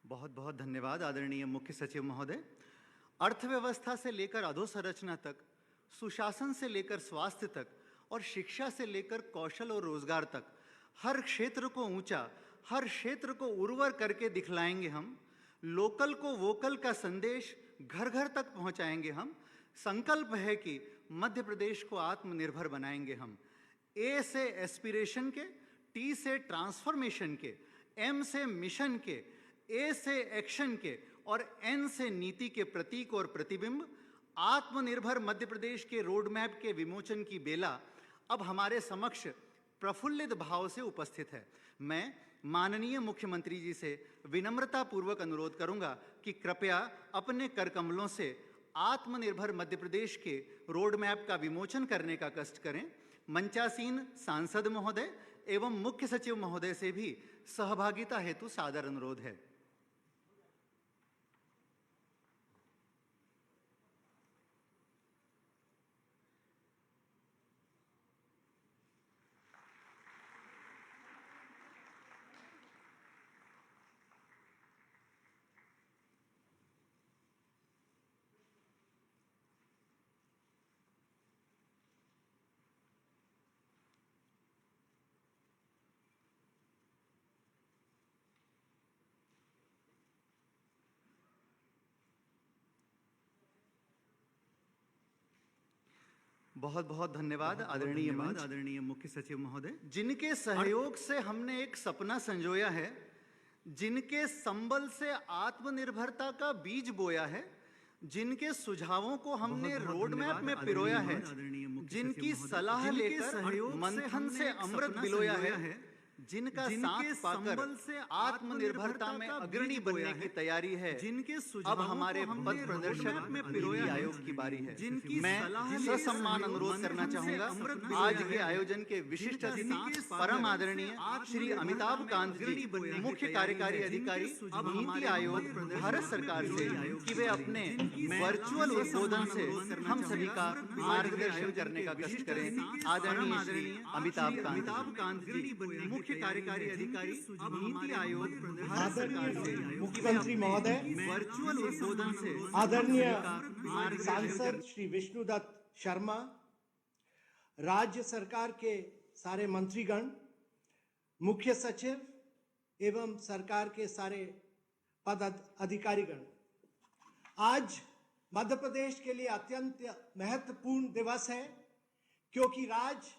बहुत बहुत धन्यवाद आदरणीय मुख्य सचिव महोदय। अर्थव्यवस्था से लेकर अधोसंरचना तक, सुशासन से लेकर स्वास्थ्य तक और शिक्षा से लेकर कौशल और रोजगार तक हर क्षेत्र को ऊंचा, हर क्षेत्र को उर्वर करके दिखलाएंगे हम। लोकल को वोकल का संदेश घर घर तक पहुंचाएंगे हम। संकल्प है कि मध्य प्रदेश को आत्मनिर्भर बनाएंगे हम। ए से एस्पिरेशन के, टी से ट्रांसफॉर्मेशन के, एम से मिशन के, ए से एक्शन के और एन से नीति के प्रतीक और प्रतिबिंब। आत्मनिर्भर मध्य प्रदेश के रोड मैप के विमोचन की बेला अब हमारे समक्ष प्रफुल्लित भाव से उपस्थित है। मैं माननीय मुख्यमंत्री जी से विनम्रता पूर्वक अनुरोध करूंगा कि कृपया अपने करकमलों से आत्मनिर्भर मध्य प्रदेश के रोड मैप का विमोचन करने का कष्ट करें। मंचासीन सांसद महोदय एवं मुख्य सचिव महोदय से भी सहभागिता हेतु सादर अनुरोध है। बहुत बहुत धन्यवाद आदरणीय मुख्य सचिव महोदय। जिनके सहयोग से हमने एक सपना संजोया है, जिनके संबल से आत्मनिर्भरता का बीज बोया है, जिनके सुझावों को हमने रोड मैप में पिरोया है, जिनकी सलाह लेकर मंथन से अमृत बिलोया है, जिनका साथ पाकर आत्मनिर्भरता में अग्रणी बनने की तैयारी है, जिनके सुझाव अब हमारे पथ प्रदर्शक में नीति आयोग की बारी है। मैं ससम्मान अनुरोध करना चाहूंगा आज के आयोजन के विशिष्ट अतिथि परम आदरणीय श्री अमिताभ कांत जी, मुख्य कार्यकारी अधिकारी नीति आयोग भारत सरकार से, कि वे अपने वर्चुअल उद्बोधन से हम सभी का मार्गदर्शन करने का कष्ट करें। आदरणीय श्री अमिताभ कांत जी, मुख्य कार्यकारी अधिकारी नीति आयोग भारत सरकार से, मुख्यमंत्री महोदय, वर्चुअल उद्बोधन से आदरणीय सांसद श्री विष्णुदत्त शर्मा, राज्य सरकार के सारे मंत्रीगण, मुख्य सचिव एवं सरकार के सारे पद अधिकारीगण, आज मध्य प्रदेश के लिए अत्यंत महत्वपूर्ण दिवस है, क्योंकि राज्य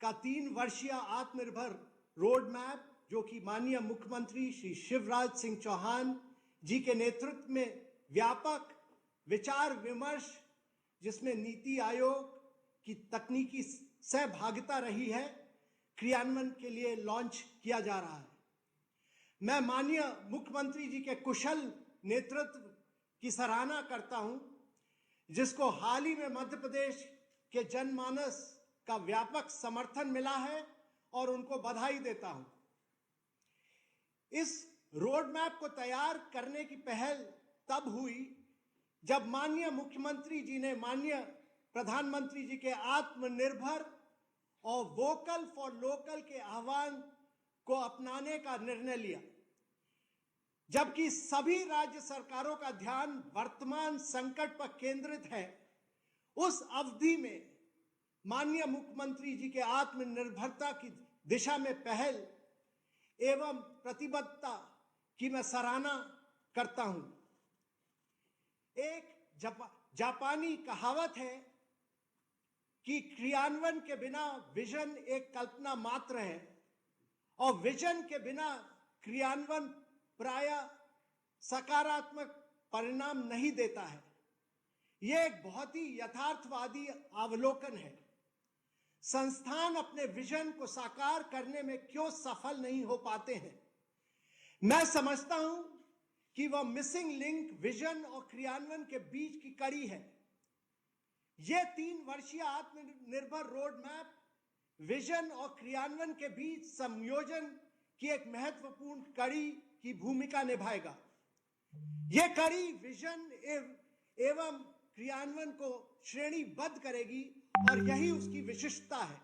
का 3 वर्षीय आत्मनिर्भर रोड मैप, जो कि माननीय मुख्यमंत्री श्री शिवराज सिंह चौहान जी के नेतृत्व में व्यापक विचार विमर्श, जिसमें नीति आयोग की तकनीकी सहभागिता रही है, क्रियान्वयन के लिए लॉन्च किया जा रहा है। मैं माननीय मुख्यमंत्री जी के कुशल नेतृत्व की सराहना करता हूं, जिसको हाल ही में मध्य प्रदेश के जनमानस का व्यापक समर्थन मिला है और उनको बधाई देता हूं। इस रोड मैप को तैयार करने की पहल तब हुई जब माननीय मुख्यमंत्री जी ने माननीय प्रधानमंत्री जी के आत्मनिर्भर और वोकल फॉर लोकल के आह्वान को अपनाने का निर्णय लिया। जबकि सभी राज्य सरकारों का ध्यान वर्तमान संकट पर केंद्रित है, उस अवधि में माननीय मुख्यमंत्री जी के आत्मनिर्भरता की दिशा में पहल एवं प्रतिबद्धता की मैं सराहना करता हूं। एक जापानी कहावत है कि क्रियान्वयन के बिना विजन एक कल्पना मात्र है और विजन के बिना क्रियान्वयन प्रायः सकारात्मक परिणाम नहीं देता है। यह एक बहुत ही यथार्थवादी अवलोकन है। संस्थान अपने विजन को साकार करने में क्यों सफल नहीं हो पाते हैं? मैं समझता हूं कि वह मिसिंग लिंक विजन और क्रियान्वयन के बीच की कड़ी है। यह 3 वर्षीय आत्मनिर्भर रोड मैप विजन और क्रियान्वयन के बीच संयोजन की एक महत्वपूर्ण कड़ी की भूमिका निभाएगा। यह कड़ी विजन एवं क्रियान्वयन को श्रेणीबद्ध करेगी और यही उसकी विशिष्टता है।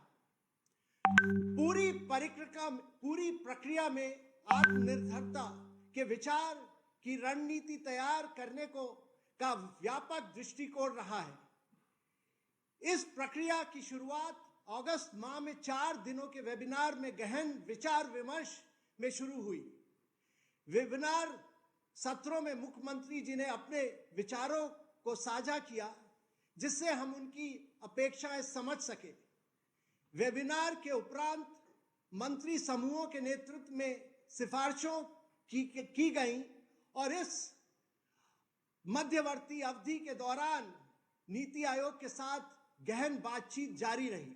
पूरी प्रक्रिया में आत्मनिर्भरता के विचार की रणनीति तैयार करने का व्यापक दृष्टिकोण रहा है। इस प्रक्रिया की शुरुआत अगस्त माह में 4 दिनों के वेबिनार में गहन विचार विमर्श में शुरू हुई। वेबिनार सत्रों में मुख्यमंत्री जी ने अपने विचारों को साझा किया, जिससे हम उनकी अपेक्षाएं समझ सके। वेबिनार के उपरांत मंत्री समूहों के नेतृत्व में सिफारिशों की गई और इस मध्यवर्ती अवधि के दौरान नीति आयोग के साथ गहन बातचीत जारी रही।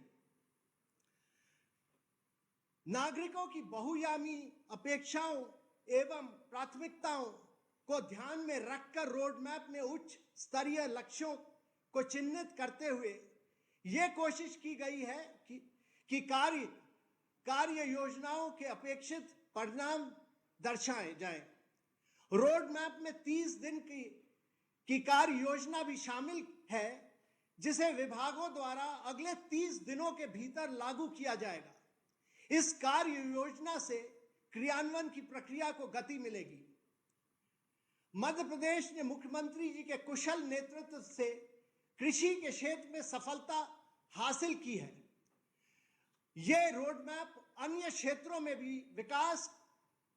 नागरिकों की बहुआयामी अपेक्षाओं एवं प्राथमिकताओं को ध्यान में रखकर रोड मैप में उच्च स्तरीय लक्ष्यों को चिन्हित करते हुए यह कोशिश की गई है कि कार्य योजनाओं के अपेक्षित परिणाम दर्शाए जाएं। रोड मैप में 30 दिन की कार्य योजना भी शामिल है, जिसे विभागों द्वारा अगले 30 दिनों के भीतर लागू किया जाएगा। इस कार्य योजना से क्रियान्वयन की प्रक्रिया को गति मिलेगी। मध्य प्रदेश ने मुख्यमंत्री जी के कुशल नेतृत्व से कृषि के क्षेत्र में सफलता हासिल की है। यह रोड मैप अन्य क्षेत्रों में भी विकास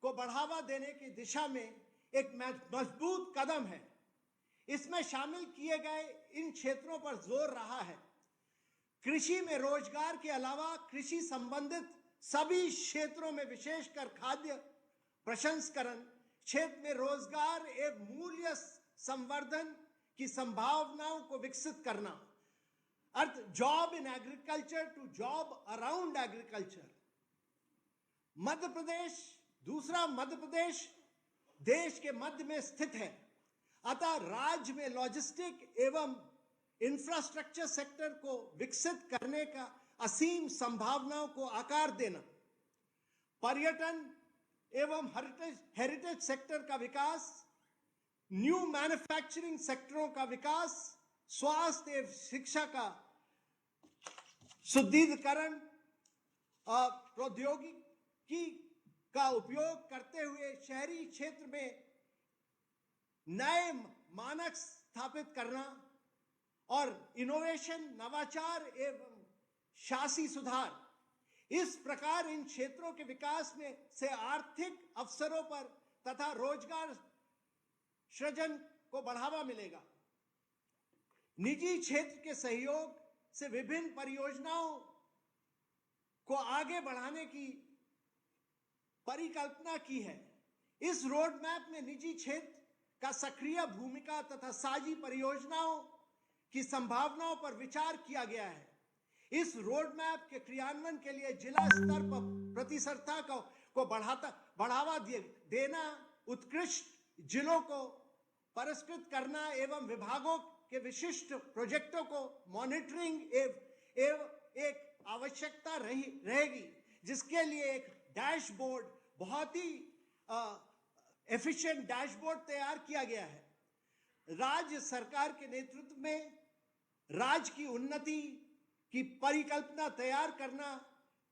को बढ़ावा देने की दिशा में एक मजबूत कदम है। इसमें शामिल किए गए इन क्षेत्रों पर जोर रहा है। कृषि में रोजगार के अलावा कृषि संबंधित सभी क्षेत्रों में, विशेषकर खाद्य प्रसंस्करण क्षेत्र में रोजगार एवं मूल्य संवर्धन की संभावनाओं को विकसित करना, अर्थ job in agriculture to job around agriculture. Madhya Pradesh देश के मध्य में स्थित है, अतः राज्य में लॉजिस्टिक एवं इंफ्रास्ट्रक्चर सेक्टर को विकसित करने का असीम संभावनाओं को आकार देना, पर्यटन एवं हेरिटेज सेक्टर का विकास, न्यू मैन्युफैक्चरिंग सेक्टरों का विकास, स्वास्थ्य एवं शिक्षा का सुदृढ़ीकरण, प्रौद्योगिकी का उपयोग करते हुए शहरी क्षेत्र में नए मानक स्थापित करना और इनोवेशन, नवाचार एवं शासी सुधार। इस प्रकार इन क्षेत्रों के विकास में से आर्थिक अवसरों पर तथा रोजगार सृजन को बढ़ावा मिलेगा। निजी क्षेत्र के सहयोग से विभिन्न परियोजनाओं को आगे बढ़ाने की परिकल्पना की है। इस रोड मैप में निजी क्षेत्र का सक्रिय भूमिका तथा साझी परियोजनाओं की संभावनाओं पर विचार किया गया है। इस रोड मैप के क्रियान्वयन के लिए जिला स्तर पर प्रतिस्पर्धा को बढ़ावा देना, उत्कृष्ट जिलों को पुरस्कृत करना एवं विभागों के विशिष्ट प्रोजेक्टों को मॉनिटरिंग एवं एक आवश्यकता रहेगी, जिसके लिए एक डैशबोर्ड, बहुत ही एफिशिएंट डैशबोर्ड तैयार किया गया है। राज्य सरकार के नेतृत्व में राज्य की उन्नति की परिकल्पना तैयार करना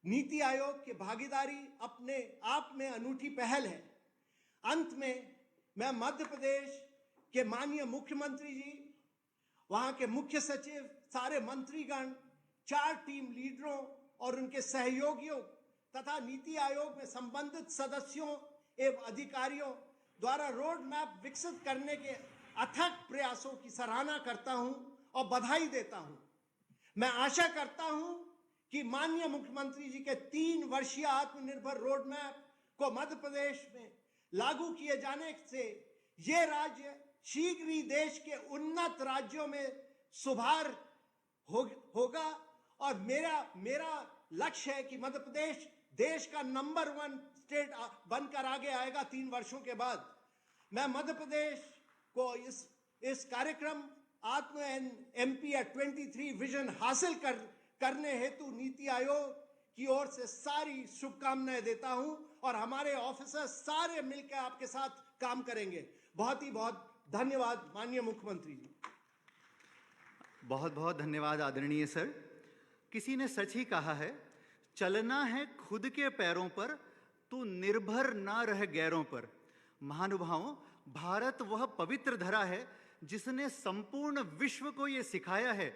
नीति आयोग की भागीदारी अपने आप में अनूठी पहल है। अंत में मैं मध्य प्रदेश के माननीय मुख्यमंत्री जी, वहां के मुख्य सचिव, सारे मंत्रीगण, 4 टीम लीडरों और उनके सहयोगियों तथा नीति आयोग में संबंधित सदस्यों एवं अधिकारियों द्वारा रोड मैप विकसित करने के अथक प्रयासों की सराहना करता हूं और बधाई देता हूं। मैं आशा करता हूं कि माननीय मुख्यमंत्री जी के 3 वर्षीय आत्मनिर्भर रोड मैप को मध्य प्रदेश में लागू किए जाने से यह राज्य शीघ्र ही देश के उन्नत राज्यों में सुधार होगा और मेरा लक्ष्य है कि मध्य प्रदेश देश का नंबर 1 स्टेट बनकर आगे आएगा 3 वर्षों के बाद। मैं मध्य प्रदेश को इस कार्यक्रम आत्म एमपी 23 विजन हासिल करने हेतु नीति आयोग की ओर से सारी शुभकामनाएं देता हूं और हमारे ऑफिसर सारे मिलकर आपके साथ काम करेंगे। बहुत ही बहुत धन्यवाद माननीय मुख्यमंत्री जी। बहुत बहुत धन्यवाद आदरणीय सर। किसी ने सच ही कहा है, चलना है खुद के पैरों पर तो निर्भर ना रह गैरों पर। महानुभावों, भारत वह पवित्र धरा है जिसने संपूर्ण विश्व को यह सिखाया है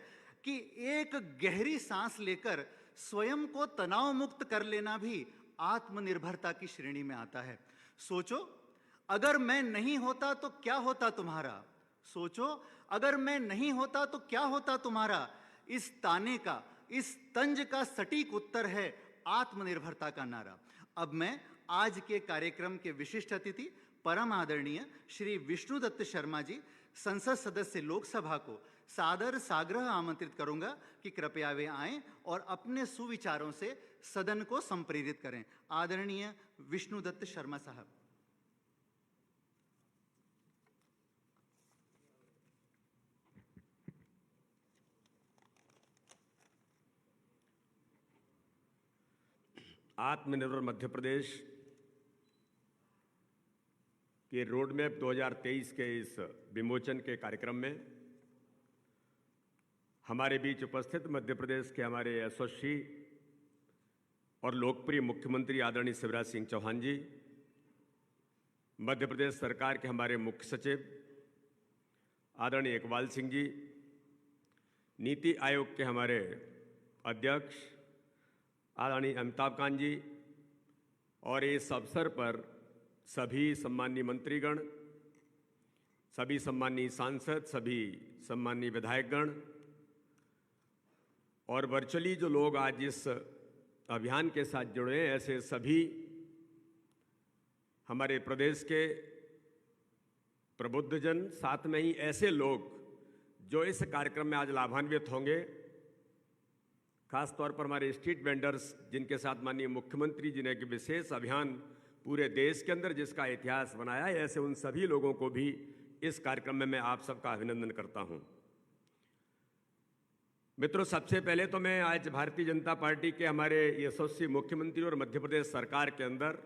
कि एक गहरी सांस लेकर स्वयं को तनाव मुक्त कर लेना भी आत्मनिर्भरता की श्रेणी में आता है। सोचो, अगर मैं नहीं होता तो क्या होता तुम्हारा? सोचो, अगर मैं नहीं होता तो क्या होता तुम्हारा? इस ताने का, इस तंज का सटीक उत्तर है आत्मनिर्भरता का नारा। अब मैं आज के कार्यक्रम के विशिष्ट अतिथि परम आदरणीय श्री विष्णुदत्त शर्मा जी, संसद सदस्य लोकसभा को सादर साग्रह आमंत्रित करूंगा कि कृपया वे आएं और अपने सुविचारों से सदन को संप्रेरित करें। आदरणीय विष्णुदत्त शर्मा साहब। आत्मनिर्भर मध्य प्रदेश के रोड मैप 2023 के इस विमोचन के कार्यक्रम में हमारे बीच उपस्थित मध्य प्रदेश के हमारे यशस्वी और लोकप्रिय मुख्यमंत्री आदरणीय शिवराज सिंह चौहान जी, मध्य प्रदेश सरकार के हमारे मुख्य सचिव आदरणीय इकबाल सिंह जी, नीति आयोग के हमारे अध्यक्ष आदरणीय अमिताभ कांत जी, और इस अवसर पर सभी सम्माननीय मंत्रीगण, सभी सम्माननीय सांसद, सभी सम्माननीय विधायकगण और वर्चुअली जो लोग आज इस अभियान के साथ जुड़े हैं, ऐसे सभी हमारे प्रदेश के प्रबुद्धजन, साथ में ही ऐसे लोग जो इस कार्यक्रम में आज लाभान्वित होंगे, खास तौर पर हमारे स्ट्रीट वेंडर्स जिनके साथ माननीय मुख्यमंत्री जी ने एक विशेष अभियान पूरे देश के अंदर जिसका इतिहास बनाया है, ऐसे उन सभी लोगों को भी इस कार्यक्रम में मैं आप सबका अभिनंदन करता हूं। मित्रों, सबसे पहले तो मैं आज भारतीय जनता पार्टी के हमारे यशस्वी मुख्यमंत्री और मध्य प्रदेश सरकार के अंदर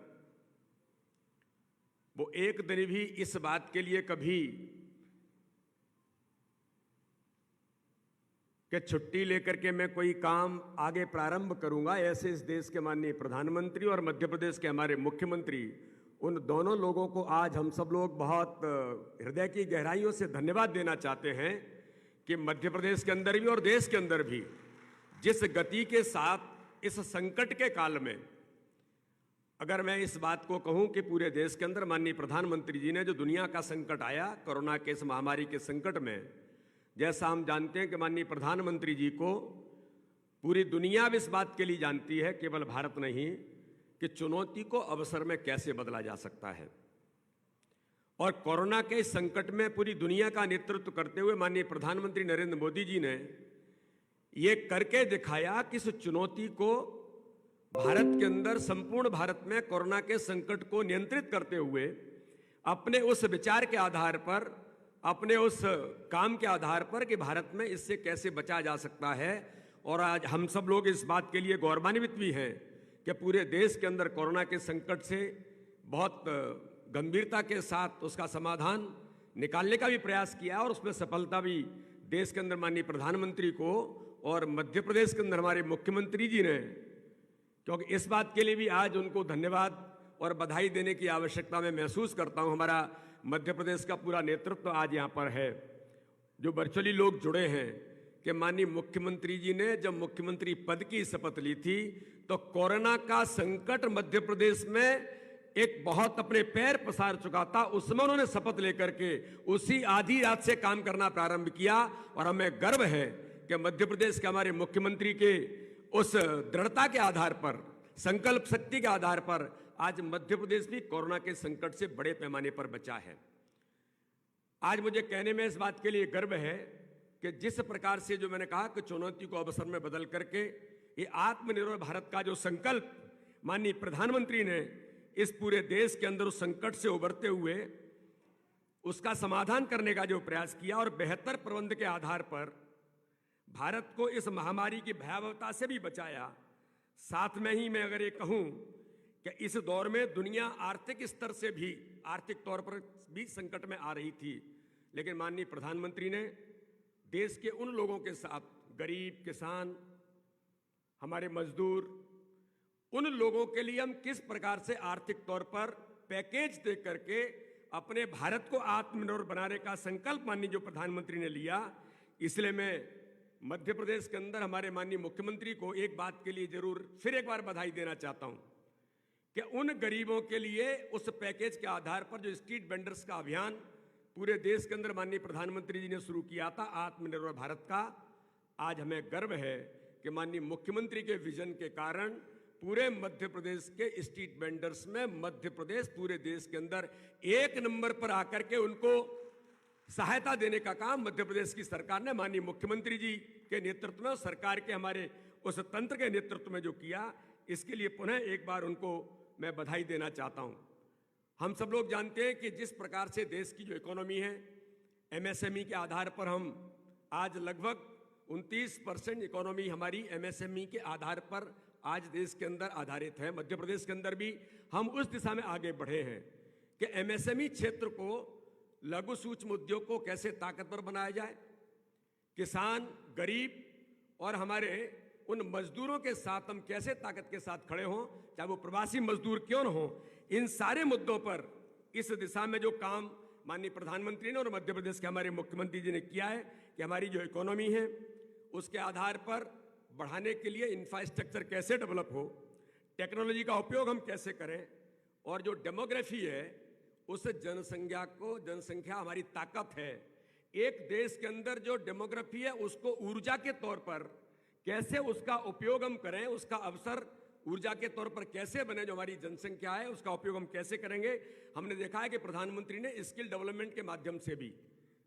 वो एक दिन भी इस बात के लिए कभी कि छुट्टी लेकर के मैं कोई काम आगे प्रारंभ करूंगा, ऐसे इस देश के माननीय प्रधानमंत्री और मध्य प्रदेश के हमारे मुख्यमंत्री, उन दोनों लोगों को आज हम सब लोग बहुत हृदय की गहराइयों से धन्यवाद देना चाहते हैं कि मध्य प्रदेश के अंदर भी और देश के अंदर भी जिस गति के साथ इस संकट के काल में, अगर मैं इस बात को कहूं कि पूरे देश के अंदर माननीय प्रधानमंत्री जी ने जो दुनिया का संकट आया, कोरोना के इस महामारी के संकट में, जैसा हम जानते हैं कि माननीय प्रधानमंत्री जी को पूरी दुनिया भी इस बात के लिए जानती है, केवल भारत नहीं, कि चुनौती को अवसर में कैसे बदला जा सकता है। और कोरोना के इस संकट में पूरी दुनिया का नेतृत्व करते हुए माननीय प्रधानमंत्री नरेंद्र मोदी जी ने ये करके दिखाया कि इस चुनौती को भारत के अंदर, संपूर्ण भारत में कोरोना के संकट को नियंत्रित करते हुए अपने उस विचार के आधार पर, अपने उस काम के आधार पर कि भारत में इससे कैसे बचा जा सकता है। और आज हम सब लोग इस बात के लिए गौरवान्वित भी हैं कि पूरे देश के अंदर कोरोना के संकट से बहुत गंभीरता के साथ उसका समाधान निकालने का भी प्रयास किया और उसमें सफलता भी देश के अंदर माननीय प्रधानमंत्री को और मध्य प्रदेश के अंदर हमारे मुख्यमंत्री जी ने, क्योंकि इस बात के लिए भी आज उनको धन्यवाद और बधाई देने की आवश्यकता मैं महसूस करता हूं। हमारा मध्य प्रदेश का पूरा नेतृत्व आज यहाँ पर है, जो वर्चुअली लोग जुड़े हैं, कि माननीय मुख्यमंत्री जी ने जब मुख्यमंत्री पद की शपथ ली थी तो कोरोना का संकट मध्य प्रदेश में एक बहुत अपने पैर पसार चुका था। उसमें उन्होंने शपथ लेकर के उसी आधी रात से काम करना प्रारंभ किया और हमें गर्व है कि मध्य प्रदेश के हमारे मुख्यमंत्री के उस दृढ़ता के आधार पर, संकल्प शक्ति के आधार पर आज मध्य प्रदेश भी कोरोना के संकट से बड़े पैमाने पर बचा है। आज मुझे कहने में इस बात के लिए गर्व है कि जिस प्रकार से, जो मैंने कहा कि चुनौती को अवसर में बदल करके ये आत्मनिर्भर भारत का जो संकल्प माननीय प्रधानमंत्री ने इस पूरे देश के अंदर उस संकट से उबरते हुए उसका समाधान करने का जो प्रयास किया और बेहतर प्रबंध के आधार पर भारत को इस महामारी की भयावहता से भी बचाया। साथ में ही मैं अगर ये कहूं कि इस दौर में दुनिया आर्थिक स्तर से भी, आर्थिक तौर पर भी संकट में आ रही थी, लेकिन माननीय प्रधानमंत्री ने देश के उन लोगों के साथ, गरीब, किसान, हमारे मजदूर, उन लोगों के लिए हम किस प्रकार से आर्थिक तौर पर पैकेज दे करके अपने भारत को आत्मनिर्भर बनाने का संकल्प माननीय जो प्रधानमंत्री ने लिया, इसलिए मैं मध्य प्रदेश के अंदर हमारे माननीय मुख्यमंत्री को एक बात के लिए जरूर फिर एक बार बधाई देना चाहता हूं कि उन गरीबों के लिए उस पैकेज के आधार पर जो स्ट्रीट वेंडर्स का अभियान पूरे देश के अंदर माननीय प्रधानमंत्री जी ने शुरू किया था आत्मनिर्भर भारत का, आज हमें गर्व है कि माननीय मुख्यमंत्री के विजन के कारण पूरे मध्य प्रदेश के स्ट्रीट वेंडर्स में मध्य प्रदेश पूरे देश के अंदर एक नंबर पर आकर के उनको सहायता देने का काम मध्य प्रदेश की सरकार ने माननीय मुख्यमंत्री जी के नेतृत्व में, सरकार के हमारे उस तंत्र के नेतृत्व में जो किया, इसके लिए पुनः एक बार उनको मैं बधाई देना चाहता हूं। हम सब लोग जानते हैं कि जिस प्रकार से देश की जो इकोनॉमी है, एमएसएमई के आधार पर हम आज लगभग 29% इकोनॉमी हमारी एमएसएमई के आधार पर आज देश के अंदर आधारित है। मध्य प्रदेश के अंदर भी हम उस दिशा में आगे बढ़े हैं कि एमएसएमई क्षेत्र को, लघु सूक्ष्म उद्योग को कैसे ताकतवर बनाया जाए, किसान, गरीब और हमारे उन मजदूरों के साथ हम कैसे ताकत के साथ खड़े हों, चाहे वो प्रवासी मजदूर क्यों न हो। इन सारे मुद्दों पर इस दिशा में जो काम माननीय प्रधानमंत्री ने और मध्य प्रदेश के हमारे मुख्यमंत्री जी ने किया है कि हमारी जो इकोनॉमी है उसके आधार पर बढ़ाने के लिए इंफ्रास्ट्रक्चर कैसे डेवलप हो, टेक्नोलॉजी का उपयोग हम कैसे करें, और जो डेमोग्राफी है उस जनसंख्या हमारी ताकत है। एक देश के अंदर जो डेमोग्राफी है उसको ऊर्जा के तौर पर कैसे उसका उपयोग हम करें, उसका अवसर ऊर्जा के तौर पर कैसे बने, जो हमारी जनसंख्या है उसका उपयोग हम कैसे करेंगे। हमने देखा है कि प्रधानमंत्री ने स्किल डेवलपमेंट के माध्यम से भी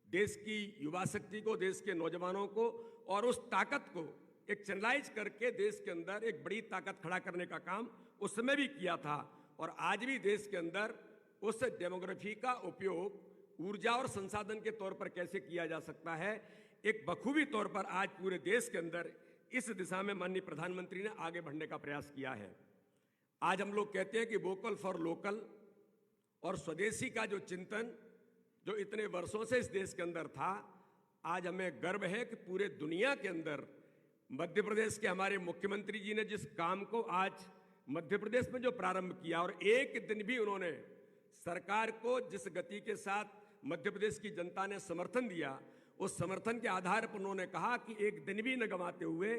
देश की युवा शक्ति को, देश के नौजवानों को और उस ताकत को एक चैनलाइज करके देश के अंदर एक बड़ी ताकत खड़ा करने का काम उस समय भी किया था। और आज भी देश के अंदर उस डेमोग्राफी का उपयोग ऊर्जा और संसाधन के तौर पर कैसे किया जा सकता है, एक बखूबी तौर पर आज पूरे देश के अंदर इस दिशा में माननीय प्रधानमंत्री ने आगे बढ़ने का प्रयास किया है। आज हम लोग कहते हैं कि वोकल फॉर लोकल और स्वदेशी का जो चिंतन जो इतने वर्षों से इस देश के अंदर था, आज हमें गर्व है कि पूरे दुनिया के अंदर मध्य प्रदेश के हमारे मुख्यमंत्री जी ने जिस काम को आज मध्य प्रदेश में जो प्रारंभ किया, और एक दिन भी उन्होंने सरकार को जिस गति के साथ मध्य प्रदेश की जनता ने समर्थन दिया, उस समर्थन के आधार पर उन्होंने कहा कि एक दिन भी न गंवाते हुए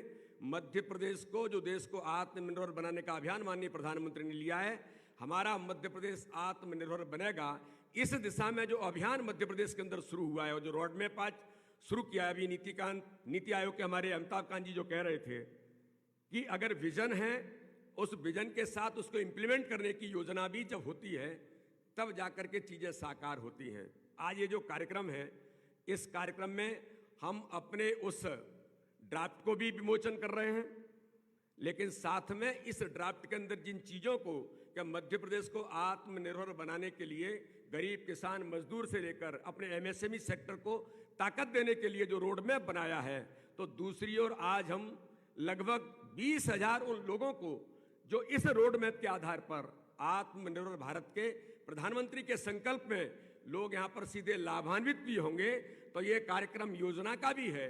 मध्य प्रदेश को, जो देश को आत्मनिर्भर बनाने का अभियान माननीय प्रधानमंत्री ने लिया है, हमारा मध्य प्रदेश आत्मनिर्भर बनेगा। इस दिशा में जो अभियान मध्य प्रदेश के अंदर शुरू हुआ है और जो रोड मैप आज शुरू किया है, अभी नीति आयोग के हमारे अमिताभ कांत जी जो कह रहे थे कि अगर विजन है, उस विजन के साथ उसको इम्प्लीमेंट करने की योजना भी जब होती है तब जाकर के चीजें साकार होती हैं। आज ये जो कार्यक्रम है, इस कार्यक्रम में हम अपने उस ड्राफ्ट को भी विमोचन कर रहे हैं, लेकिन साथ में इस ड्राफ्ट के अंदर जिन चीजों को कि मध्य प्रदेश को आत्मनिर्भर बनाने के लिए गरीब, किसान, मजदूर से लेकर अपने एमएसएमई सेक्टर को ताकत देने के लिए जो रोड मैप बनाया है, तो दूसरी ओर आज हम लगभग 20,000 उन लोगों को जो इस रोड मैप के आधार पर आत्मनिर्भर भारत के प्रधानमंत्री के संकल्प में लोग यहाँ पर सीधे लाभान्वित भी होंगे। तो ये कार्यक्रम योजना का भी है,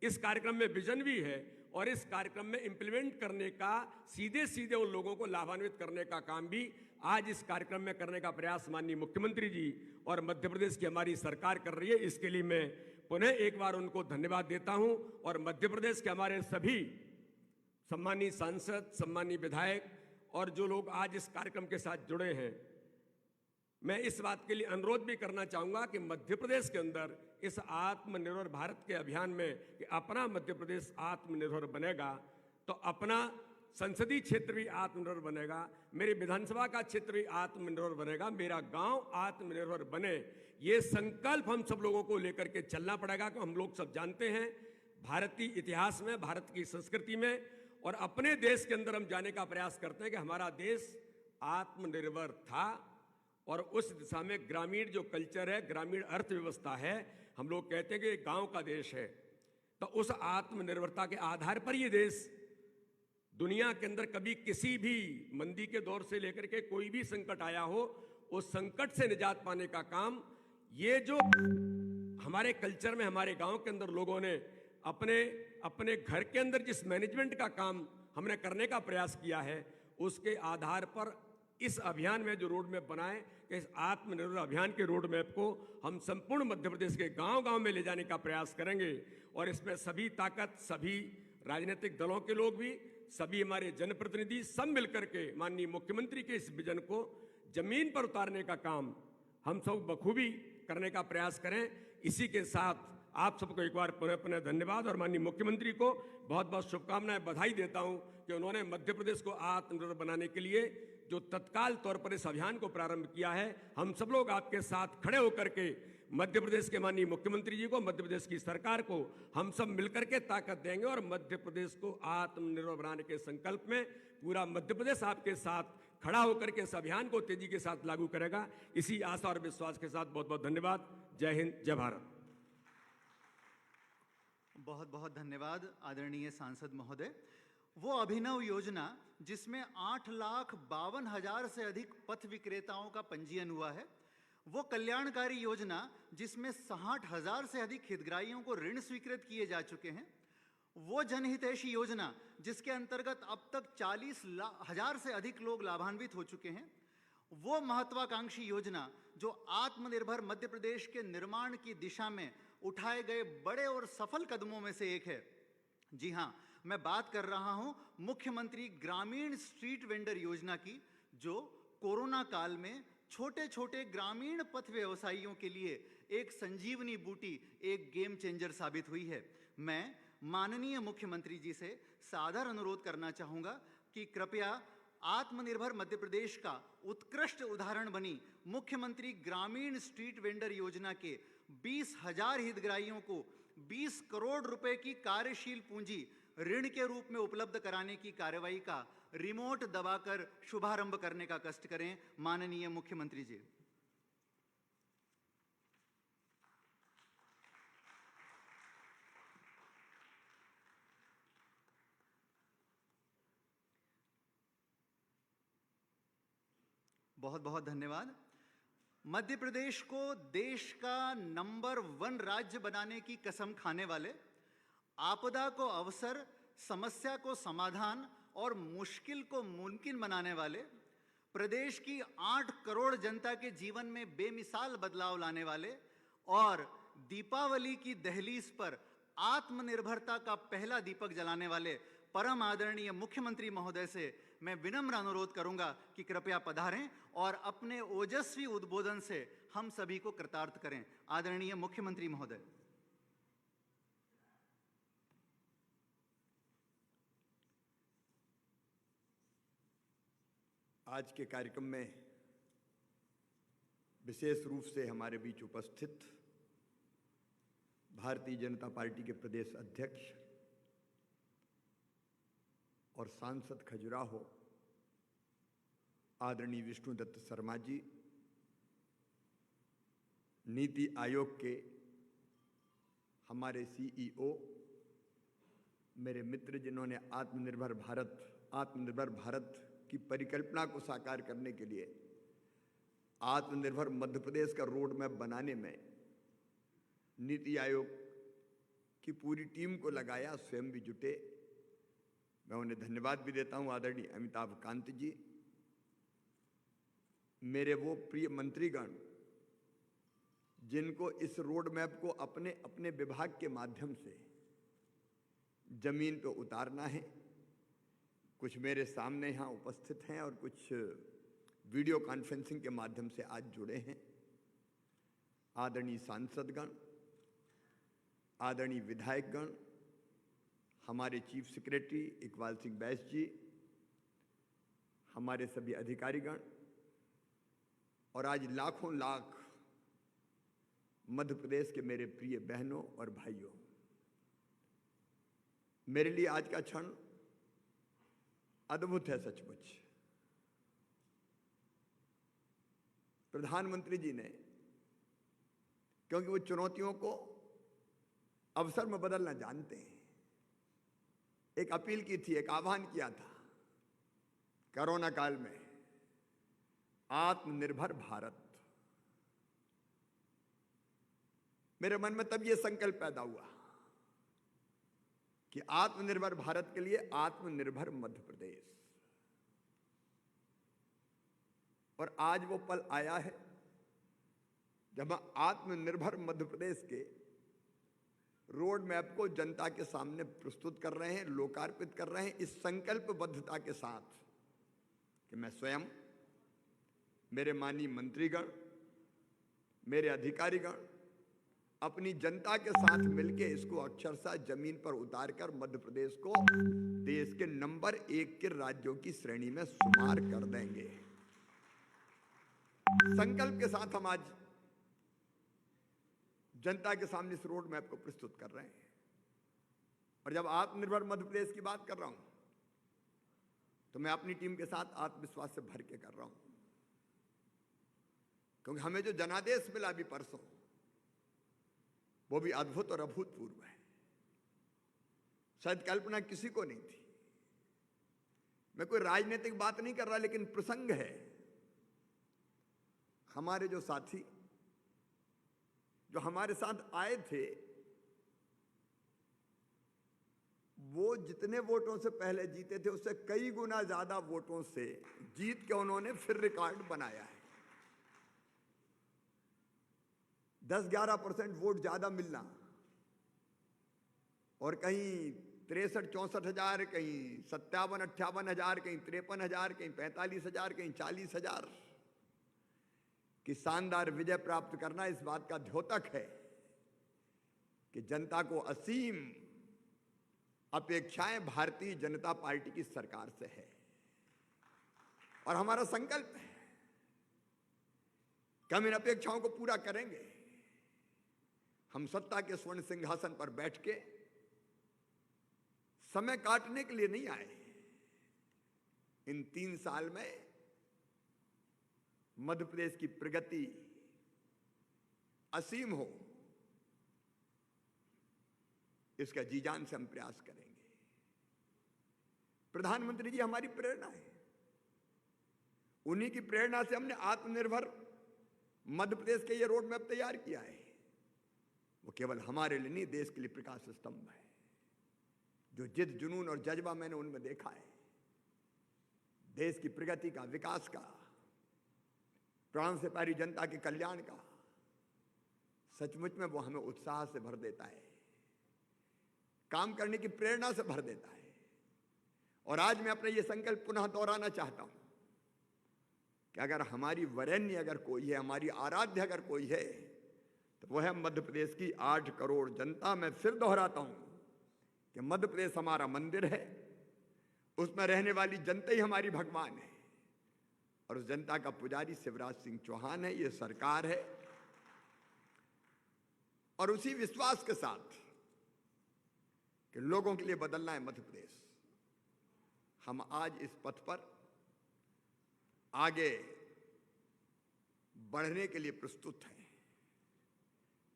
इस कार्यक्रम में विजन भी है और इस कार्यक्रम में इंप्लीमेंट करने का, सीधे सीधे उन लोगों को लाभान्वित करने का काम भी आज इस कार्यक्रम में करने का प्रयास माननीय मुख्यमंत्री जी और मध्य प्रदेश की हमारी सरकार कर रही है। इसके लिए मैं पुनः एक बार उनको धन्यवाद देता हूं और मध्य प्रदेश के हमारे सभी सम्मानीय सांसद, सम्मानीय विधायक और जो लोग आज इस कार्यक्रम के साथ जुड़े हैं, मैं इस बात के लिए अनुरोध भी करना चाहूंगा कि मध्य प्रदेश के अंदर इस आत्मनिर्भर भारत के अभियान में कि अपना मध्य प्रदेश आत्मनिर्भर बनेगा तो अपना संसदीय क्षेत्र भी आत्मनिर्भर बनेगा, मेरी विधानसभा का क्षेत्र भी आत्मनिर्भर बनेगा, मेरा गांव आत्मनिर्भर बने। ये संकल्प हम सब लोगों को लेकर के चलना पड़ेगा। कि हम लोग सब जानते हैं भारतीय इतिहास में, भारत की संस्कृति में और अपने देश के अंदर हम जाने का प्रयास करते हैं कि हमारा देश आत्मनिर्भर था और उस दिशा में ग्रामीण जो कल्चर है, ग्रामीण अर्थव्यवस्था है, हम लोग कहते हैं कि गांव का देश है। तो उस आत्मनिर्भरता के आधार पर ये देश दुनिया के अंदर कभी किसी भी मंदी के दौर से लेकर के कोई भी संकट आया हो, उस संकट से निजात पाने का काम ये जो हमारे कल्चर में, हमारे गांव के अंदर लोगों ने अपने घर के अंदर जिस मैनेजमेंट का काम हमने करने का प्रयास किया है, उसके आधार पर इस अभियान में जो रोड मैप बनाए कि इस आत्मनिर्भर अभियान के रोड मैप को हम संपूर्ण मध्य प्रदेश के गांव-गांव में ले जाने का प्रयास करेंगे और इसमें सभी ताकत, सभी राजनीतिक दलों के लोग भी, सभी हमारे जनप्रतिनिधि सब मिलकर के माननीय मुख्यमंत्री के इस विजन को जमीन पर उतारने का काम हम सब बखूबी करने का प्रयास करें। इसी के साथ आप सबको एक बार पुनः पुनः धन्यवाद और माननीय मुख्यमंत्री को बहुत बहुत शुभकामनाएं, बधाई देता हूं कि उन्होंने मध्य प्रदेश को आत्मनिर्भर बनाने के लिए जो तत्काल तौर पर इस अभियान को प्रारंभ किया है। हम सब लोग आपके साथ खड़े होकर के मध्य प्रदेश के माननीय मुख्यमंत्री जी को, मध्य प्रदेश की सरकार को हम सब मिलकर के ताकत देंगे और मध्य प्रदेश को आत्मनिर्भर बनाने के संकल्प में पूरा मध्य प्रदेश आपके साथ खड़ा होकर के इस अभियान को तेजी के साथ लागू करेगा। इसी आशा और विश्वास के साथ बहुत बहुत धन्यवाद। जय हिंद, जय भारत। बहुत बहुत धन्यवाद आदरणीय सांसद महोदय। वो अभिनव योजना जिसमें 8,52,000 से अधिक पथ विक्रेताओं का पंजीयन हुआ है, वो कल्याणकारी योजना जिसमें 60,000 से अधिक हितग्राहियों को ऋण स्वीकृत किए जा चुके हैं, वो जनहितैषी योजना जिसके अंतर्गत अब तक 40,000 से अधिक लोग लाभान्वित हो चुके हैं, वो महत्वाकांक्षी योजना जो आत्मनिर्भर मध्य प्रदेश के निर्माण की दिशा में उठाए गए बड़े और सफल कदमों में से एक है। जी हां, मैं बात कर रहा हूं मुख्यमंत्री ग्रामीण स्ट्रीट वेंडर योजना की, जो कोरोना काल में छोटे छोटे ग्रामीण पथ व्यवसायियों के लिए एक संजीवनी बूटी, एक गेम चेंजर साबित हुई है। मैं माननीय मुख्यमंत्री जी से सादर अनुरोध करना चाहूंगा कि कृपया आत्मनिर्भर मध्य प्रदेश का उत्कृष्ट उदाहरण बनी मुख्यमंत्री ग्रामीण स्ट्रीट वेंडर योजना के 20,000 हितग्राहियों को 20 करोड़ रुपए की कार्यशील पूंजी ऋण के रूप में उपलब्ध कराने की कार्रवाई का रिमोट दबाकर शुभारंभ करने का कष्ट करें। माननीय मुख्यमंत्री जी। बहुत बहुत धन्यवाद। मध्य प्रदेश को देश का नंबर 1 राज्य बनाने की कसम खाने वाले, आपदा को अवसर, समस्या को समाधान और मुश्किल को मुमकिन बनाने वाले, प्रदेश की 8 करोड़ जनता के जीवन में बेमिसाल बदलाव लाने वाले और दीपावली की दहलीज पर आत्मनिर्भरता का पहला दीपक जलाने वाले परम आदरणीय मुख्यमंत्री महोदय से मैं विनम्र अनुरोध करूंगा कि कृपया पधारें और अपने ओजस्वी उद्बोधन से हम सभी को कृतार्थ करें। आदरणीय मुख्यमंत्री महोदय। आज के कार्यक्रम में विशेष रूप से हमारे बीच उपस्थित भारतीय जनता पार्टी के प्रदेश अध्यक्ष और सांसद खजुराहो आदरणीय विष्णुदत्त शर्मा जी, नीति आयोग के हमारे सीईओ, मेरे मित्र जिन्होंने आत्मनिर्भर भारत की परिकल्पना को साकार करने के लिए आत्मनिर्भर मध्य प्रदेश का रोड मैप बनाने में नीति आयोग की पूरी टीम को लगाया, स्वयं भी जुटे। मैं उन्हें धन्यवाद भी देता हूं। आदरणीय अमिताभ कांत जी, मेरे वो प्रिय मंत्रीगण जिनको इस रोड मैप को अपने अपने विभाग के माध्यम से जमीन पर उतारना है, कुछ मेरे सामने यहाँ उपस्थित हैं और कुछ वीडियो कॉन्फ्रेंसिंग के माध्यम से आज जुड़े हैं। आदरणीय सांसदगण, आदरणीय विधायकगण, हमारे चीफ सेक्रेटरी इकबाल सिंह बैस जी, हमारे सभी अधिकारीगण और आज लाखों लाख मध्य प्रदेश के मेरे प्रिय बहनों और भाइयों, मेरे लिए आज का क्षण अद्भुत है सचमुच। प्रधानमंत्री जी ने, क्योंकि वो चुनौतियों को अवसर में बदलना जानते हैं, एक अपील की थी, एक आह्वान किया था कोरोना काल में, आत्मनिर्भर भारत। मेरे मन में तब ये संकल्प पैदा हुआ कि आत्मनिर्भर भारत के लिए आत्मनिर्भर मध्य प्रदेश। और आज वो पल आया है जब हम आत्मनिर्भर मध्य प्रदेश के रोड मैप को जनता के सामने प्रस्तुत कर रहे हैं, लोकार्पित कर रहे हैं, इस संकल्पबद्धता के साथ कि मैं स्वयं, मेरे माननीय मंत्रीगण, मेरे अधिकारीगण अपनी जनता के साथ मिलके इसको अक्षरशः जमीन पर उतारकर मध्य प्रदेश को देश के नंबर 1 के राज्यों की श्रेणी में शुमार कर देंगे। संकल्प के साथ हम आज जनता के सामने इस रोड मैप को प्रस्तुत कर रहे हैं। और जब आत्मनिर्भर मध्य प्रदेश की बात कर रहा हूं तो मैं अपनी टीम के साथ आत्मविश्वास से भर के कर रहा हूं, क्योंकि हमें जो जनादेश मिला अभी परसों वो भी अद्भुत और अभूतपूर्व है। शायद कल्पना किसी को नहीं थी। मैं कोई राजनीतिक बात नहीं कर रहा, लेकिन प्रसंग है। हमारे जो साथी जो हमारे साथ आए थे वो जितने वोटों से पहले जीते थे उससे कई गुना ज्यादा वोटों से जीत के उन्होंने फिर रिकॉर्ड बनाया है। 10-11% वोट ज्यादा मिलना और कहीं 63-64 हजार, कहीं 57-58 हजार, कहीं 53 हजार, कहीं 45 हजार, कहीं 40 हजार की शानदार विजय प्राप्त करना इस बात का द्योतक है कि जनता को असीम अपेक्षाएं भारतीय जनता पार्टी की सरकार से है। और हमारा संकल्प है कि हम इन अपेक्षाओं को पूरा करेंगे। हम सत्ता के स्वर्ण सिंहासन पर बैठ के समय काटने के लिए नहीं आए। इन 3 साल में मध्य प्रदेश की प्रगति असीम हो, इसका जी जान से हम प्रयास करेंगे। प्रधानमंत्री जी हमारी प्रेरणा है। उन्हीं की प्रेरणा से हमने आत्मनिर्भर मध्य प्रदेश के ये रोड मैप तैयार किया है। वो केवल हमारे लिए नहीं, देश के लिए प्रकाश स्तंभ है। जो जिद, जुनून और जज्बा मैंने उनमें देखा है, देश की प्रगति का, विकास का, प्राण से प्यारी जनता के कल्याण का, सचमुच में वो हमें उत्साह से भर देता है, काम करने की प्रेरणा से भर देता है। और आज मैं अपना ये संकल्प पुनः दोहराना चाहता हूं कि अगर हमारी वरेण्य अगर कोई है, हमारी आराध्य अगर कोई है, तो वह है मध्य प्रदेश की 8 करोड़ जनता। मैं फिर दोहराता हूं कि मध्य प्रदेश हमारा मंदिर है, उसमें रहने वाली जनता ही हमारी भगवान है, और उस जनता का पुजारी शिवराज सिंह चौहान है, ये सरकार है। और उसी विश्वास के साथ कि लोगों के लिए बदलना है मध्य प्रदेश, हम आज इस पथ पर आगे बढ़ने के लिए प्रस्तुत हैं।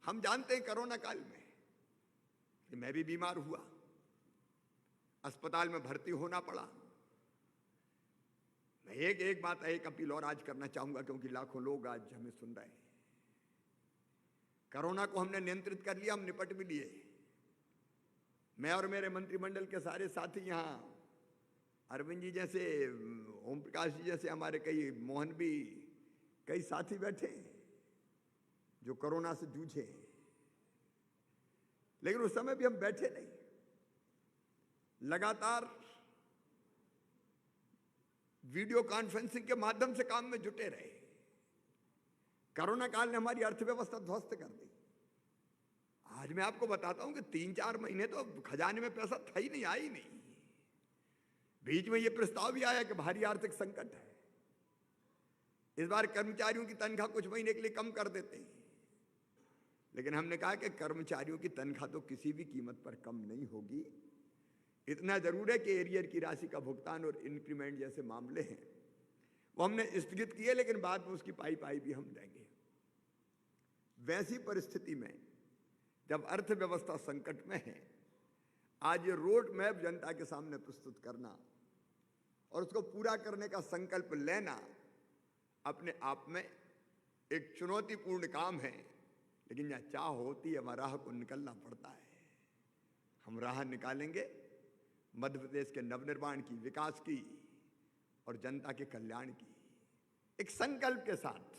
हम जानते हैं कोरोना काल में कि मैं भी बीमार हुआ, अस्पताल में भर्ती होना पड़ा। मैं एक बात, एक अपील और आज करना चाहूंगा, क्योंकि लाखों लोग आज हमें सुन रहे हैं। कोरोना को हमने नियंत्रित कर लिया, हम निपट भी लिए। मैं और मेरे मंत्रिमंडल के सारे साथी यहाँ, अरविंद जी जैसे, ओम प्रकाश जी जैसे हमारे कई, मोहन भी, कई साथी बैठे जो कोरोना से जूझे। लेकिन उस समय भी हम बैठे नहीं, लगातार वीडियो कॉन्फ्रेंसिंग के माध्यम से काम में जुटे रहे। कोरोना काल ने हमारी अर्थव्यवस्था ध्वस्त कर दी। आज मैं आपको बताता हूं कि 3-4 महीने तो खजाने में पैसा था ही नहीं, आई नहीं। बीच में यह प्रस्ताव भी आया कि भारी आर्थिक संकट है, इस बार कर्मचारियों की तनख्वाह कुछ महीने के लिए कम कर देते हैं। लेकिन हमने कहा कि कर्मचारियों की तनख्वाह तो किसी भी कीमत पर कम नहीं होगी। इतना जरूर है कि एरियर की राशि का भुगतान और इंक्रीमेंट जैसे मामले हैं वो हमने स्थगित किए, लेकिन बाद में उसकी पाई भी हम देंगे। वैसी परिस्थिति में जब अर्थव्यवस्था संकट में है, आज ये रोड मैप जनता के सामने प्रस्तुत करना और उसको पूरा करने का संकल्प लेना अपने आप में एक चुनौतीपूर्ण काम है। लेकिन यह चाह होती है, वह राह को निकलना पड़ता है। हम राह निकालेंगे मध्य प्रदेश के नवनिर्माण की, विकास की और जनता के कल्याण की। एक संकल्प के साथ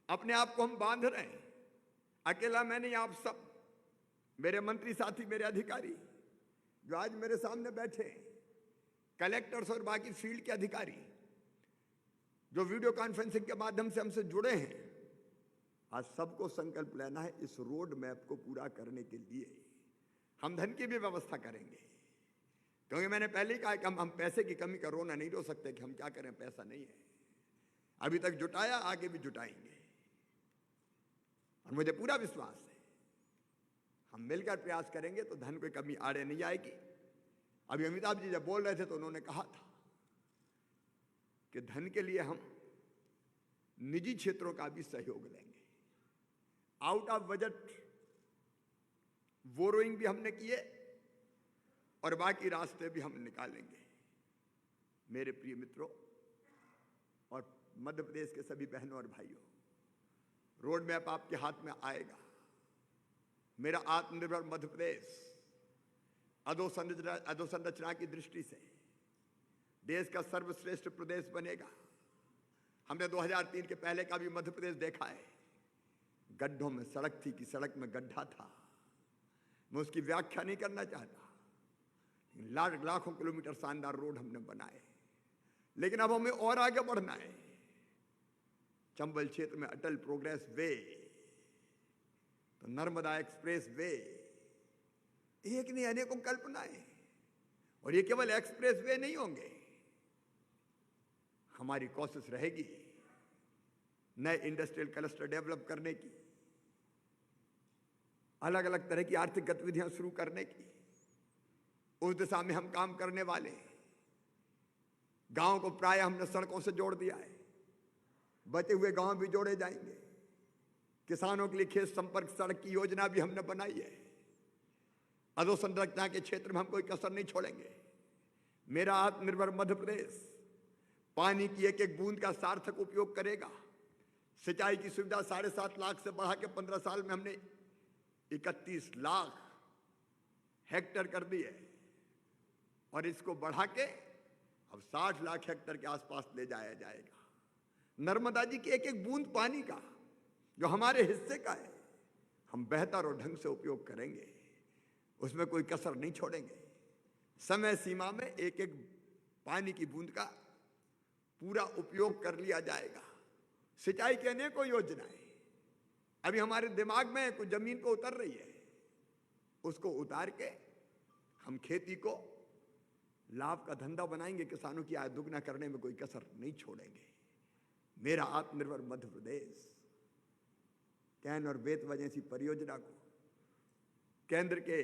अपने आप को हम बांध रहे हैं। अकेला मैं नहीं, आप सब मेरे मंत्री साथी, मेरे अधिकारी जो आज मेरे सामने बैठे हैं, कलेक्टर्स और बाकी फील्ड के अधिकारी जो वीडियो कॉन्फ्रेंसिंग के माध्यम से हमसे जुड़े हैं, आज सबको संकल्प लेना है इस रोड मैप को पूरा करने के लिए। हम धन की भी व्यवस्था करेंगे, क्योंकि मैंने पहले ही कहा कि हम पैसे की कमी का रोना नहीं रो सकते कि हम क्या करें, पैसा नहीं है। अभी तक जुटाया, आगे भी जुटाएंगे, और मुझे पूरा विश्वास है हम मिलकर प्रयास करेंगे तो धन कोई कमी आड़े नहीं आएगी। अभी अमिताभ जी जब बोल रहे थे तो उन्होंने कहा था कि धन के लिए हम निजी क्षेत्रों का भी सहयोग लेंगे। आउट ऑफ बजट बोरोइंग भी हमने किए और बाकी रास्ते भी हम निकालेंगे। मेरे प्रिय मित्रों और मध्य प्रदेश के सभी बहनों और भाइयों, रोड मैप आपके हाथ में आएगा। मेरा आत्मनिर्भर मध्य प्रदेश अधोसंरचना की दृष्टि से देश का सर्वश्रेष्ठ प्रदेश बनेगा। हमने 2003 के पहले का भी मध्य प्रदेश देखा है। गड्ढों में सड़क थी कि सड़क में गड्ढा था, मैं उसकी व्याख्या नहीं करना चाहता। लाखों किलोमीटर शानदार रोड हमने बनाए, लेकिन अब हमें और आगे बढ़ना है। चंबल क्षेत्र में अटल प्रोग्रेस वे, तो नर्मदा एक्सप्रेस वे, एक नहीं अनेकों कल्पनाएं, और ये केवल एक्सप्रेस वे नहीं होंगे। हमारी कोशिश रहेगी नए इंडस्ट्रियल क्लस्टर डेवलप करने की, अलग अलग तरह की आर्थिक गतिविधियां शुरू करने की। उस दिशा में हम काम करने वाले हैं। गांव को प्राय हमने सड़कों से जोड़ दिया है, बचे हुए गांव भी जोड़े जाएंगे। किसानों के लिए खेत संपर्क सड़क की योजना भी हमने बनाई है। अधोसंरचना के क्षेत्र में हम कोई कसर नहीं छोड़ेंगे। मेरा आत्मनिर्भर मध्य प्रदेश पानी की एक एक बूंद का सार्थक उपयोग करेगा। सिंचाई की सुविधा 7.5 लाख से बढ़ा के 15 साल में हमने 31 लाख हेक्टेयर कर दी है, और इसको बढ़ा के अब 60 लाख हेक्टेयर के आसपास ले जाया जाएगा। नर्मदा जी की एक एक बूंद पानी का जो हमारे हिस्से का है, हम बेहतर और ढंग से उपयोग करेंगे, उसमें कोई कसर नहीं छोड़ेंगे। समय सीमा में एक एक पानी की बूंद का पूरा उपयोग कर लिया जाएगा। सिंचाई की अनेकों योजनाएं अभी हमारे दिमाग में कुछ जमीन को उतर रही है, उसको उतार के हम खेती को लाभ का धंधा बनाएंगे। किसानों की आय दुगना करने में कोई कसर नहीं छोड़ेंगे। मेरा आत्मनिर्भर मध्य प्रदेश कैन और बेतवा जैसी परियोजना को केंद्र के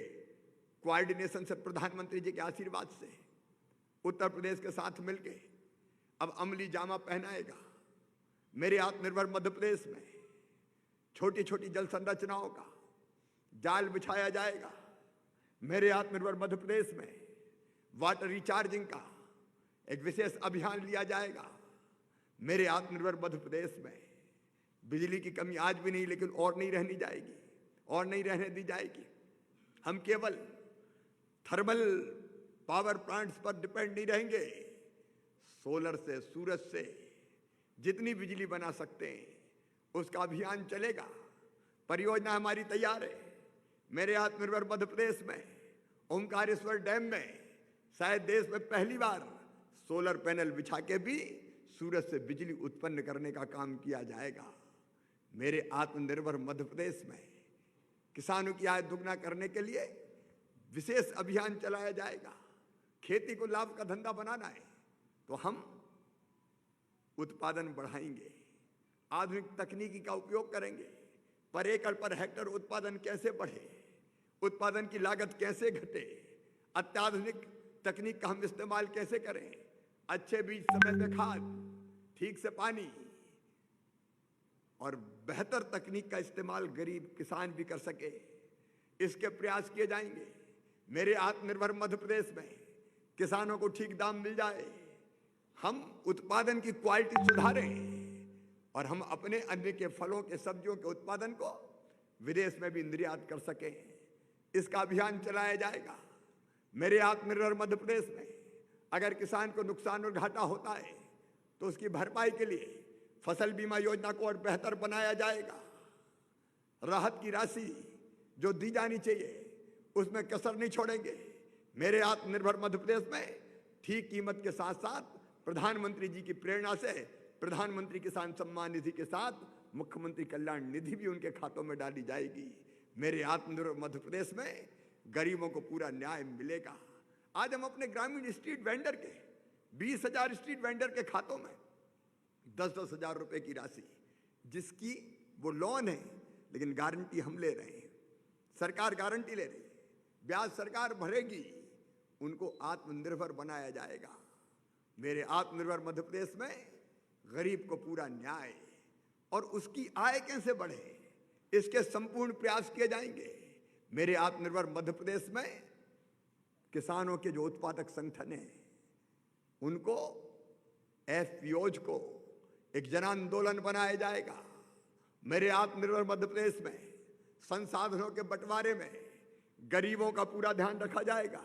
कोऑर्डिनेशन से, प्रधानमंत्री जी के आशीर्वाद से उत्तर प्रदेश के साथ मिलके अब अमली जामा पहनाएगा। मेरे आत्मनिर्भर मध्य प्रदेश में छोटी छोटी जल संरचनाओं का जाल बिछाया जाएगा। मेरे आत्मनिर्भर मध्य प्रदेश में वाटर रिचार्जिंग का एक विशेष अभियान लिया जाएगा। मेरे आत्मनिर्भर मध्य प्रदेश में बिजली की कमी आज भी नहीं, लेकिन और नहीं रहनी जाएगी, और नहीं रहने दी जाएगी। हम केवल थर्मल पावर प्लांट्स पर डिपेंड नहीं रहेंगे। सोलर से, सूरज से जितनी बिजली बना सकते हैं उसका अभियान चलेगा। परियोजना हमारी तैयार है। मेरे आत्मनिर्भर मध्य प्रदेश में ओंकारेश्वर डैम में शायद देश में पहली बार सोलर पैनल बिछा के भी सूरज से बिजली उत्पन्न करने का काम किया जाएगा। मेरे आत्मनिर्भर मध्य प्रदेश में किसानों की आय दुगना करने के लिए विशेष अभियान चलाया जाएगा। खेती को लाभ का धंधा बनाना है तो हम उत्पादन बढ़ाएंगे, आधुनिक तकनीकी का उपयोग करेंगे। पर एकड़ पर हेक्टेयर उत्पादन कैसे बढ़े, उत्पादन की लागत कैसे घटे, अत्याधुनिक तकनीक का हम इस्तेमाल कैसे करें, अच्छे बीज, समय पे खाद, ठीक से पानी और बेहतर तकनीक का इस्तेमाल गरीब किसान भी कर सके, इसके प्रयास किए जाएंगे। मेरे आत्मनिर्भर मध्य प्रदेश में किसानों को ठीक दाम मिल जाए, हम उत्पादन की क्वालिटी सुधारें और हम अपने अन्न के फलों के सब्जियों के उत्पादन को विदेश में भी निर्यात कर सकें, इसका अभियान चलाया जाएगा। मेरे आत्मनिर्भर मध्य प्रदेश में अगर किसान को नुकसान और घाटा होता है तो उसकी भरपाई के लिए फसल बीमा योजना को और बेहतर बनाया जाएगा। राहत की राशि जो दी जानी चाहिए उसमें कसर नहीं छोड़ेंगे। मेरे आत्मनिर्भर मध्य प्रदेश में ठीक कीमत के साथ साथ प्रधानमंत्री जी की प्रेरणा से प्रधानमंत्री किसान सम्मान निधि के साथ मुख्यमंत्री कल्याण निधि भी उनके खातों में डाली जाएगी। मेरे आत्मनिर्भर मध्य प्रदेश में गरीबों को पूरा न्याय मिलेगा। आज हम अपने ग्रामीण स्ट्रीट वेंडर के 20,000 स्ट्रीट वेंडर के खातों में 10-10 हजार रुपए की राशि, जिसकी वो लोन है लेकिन गारंटी हम ले रहे हैं, सरकार गारंटी ले रही है, ब्याज सरकार भरेगी, उनको आत्मनिर्भर बनाया जाएगा। मेरे आत्मनिर्भर मध्य प्रदेश में गरीब को पूरा न्याय और उसकी आय कैसे बढ़े, इसके संपूर्ण प्रयास किए जाएंगे। मेरे आत्मनिर्भर मध्य प्रदेश में किसानों के जो उत्पादक संगठन हैं उनको एफपीओज को एक जन आंदोलन बनाया जाएगा। मेरे आत्मनिर्भर मध्य प्रदेश में संसाधनों के बंटवारे में गरीबों का पूरा ध्यान रखा जाएगा।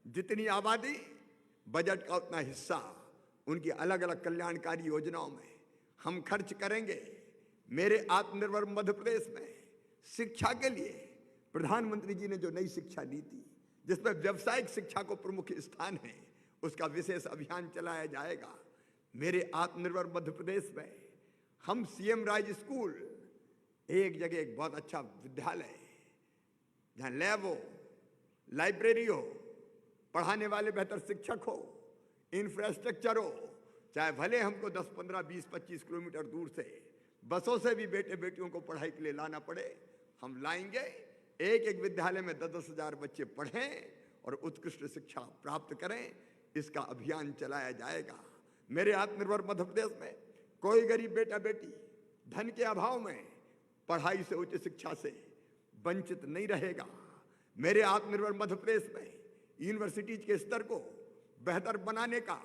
जितनी आबादी बजट का उतना हिस्सा उनकी अलग अलग कल्याणकारी योजनाओं में हम खर्च करेंगे। मेरे आत्मनिर्भर मध्य प्रदेश में शिक्षा के लिए प्रधानमंत्री जी ने जो नई शिक्षा नीति जिसमें व्यावसायिक शिक्षा को प्रमुख स्थान है, उसका विशेष अभियान चलाया जाएगा। मेरे आत्मनिर्भर मध्य प्रदेश में हम सीएम राज स्कूल, एक जगह एक बहुत अच्छा विद्यालय जहाँ लैब हो, लाइब्रेरी हो, पढ़ाने वाले बेहतर शिक्षक हो, इंफ्रास्ट्रक्चर हो, चाहे भले हमको 10, 15, 20, 25 किलोमीटर दूर से बसों से भी बेटे बेटियों को पढ़ाई के लिए लाना पड़े, हम लाएंगे। एक एक विद्यालय में 10-10 हजार बच्चे पढ़ें और उत्कृष्ट शिक्षा प्राप्त करें, इसका अभियान चलाया जाएगा। मेरे आत्मनिर्भर मध्य प्रदेश में कोई गरीब बेटा बेटी धन के अभाव में पढ़ाई से, उच्च शिक्षा से वंचित नहीं रहेगा। मेरे आत्मनिर्भर मध्य प्रदेश में यूनिवर्सिटीज के स्तर को बेहतर बनाने का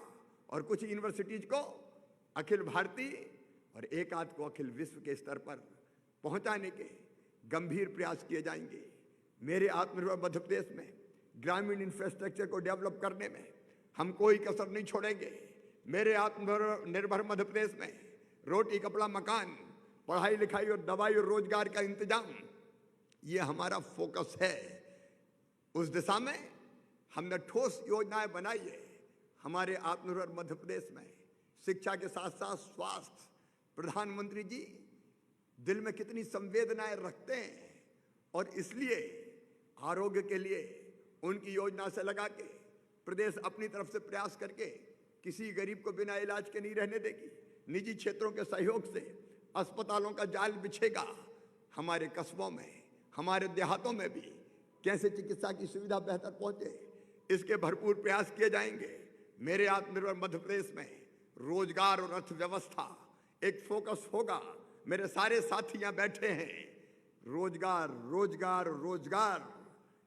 और कुछ यूनिवर्सिटीज को अखिल भारतीय और एक आध को अखिल विश्व के स्तर पर पहुंचाने के गंभीर प्रयास किए जाएंगे। मेरे आत्मनिर्भर मध्य प्रदेश में ग्रामीण इंफ्रास्ट्रक्चर को डेवलप करने में हम कोई कसर नहीं छोड़ेंगे। मेरे आत्मनिर्भर मध्य प्रदेश में रोटी, कपड़ा, मकान, पढ़ाई लिखाई और दवाई और रोजगार का इंतजाम, ये हमारा फोकस है। उस दिशा में हमने ठोस योजनाएं बनाई है। हमारे आत्मनिर्भर मध्य प्रदेश में शिक्षा के साथ साथ स्वास्थ्य, प्रधानमंत्री जी दिल में कितनी संवेदनाएं रखते हैं और इसलिए आरोग्य के लिए उनकी योजना से लगा के प्रदेश अपनी तरफ से प्रयास करके किसी गरीब को बिना इलाज के नहीं रहने देगी। निजी क्षेत्रों के सहयोग से अस्पतालों का जाल बिछेगा। हमारे कस्बों में, हमारे देहातों में भी कैसे चिकित्सा की सुविधा बेहतर पहुंचे, इसके भरपूर प्रयास किए जाएंगे। मेरे आत्मनिर्भर मध्य प्रदेश में रोजगार और अर्थव्यवस्था एक फोकस होगा। मेरे सारे साथी यहाँ बैठे हैं, रोजगार रोजगार रोजगार,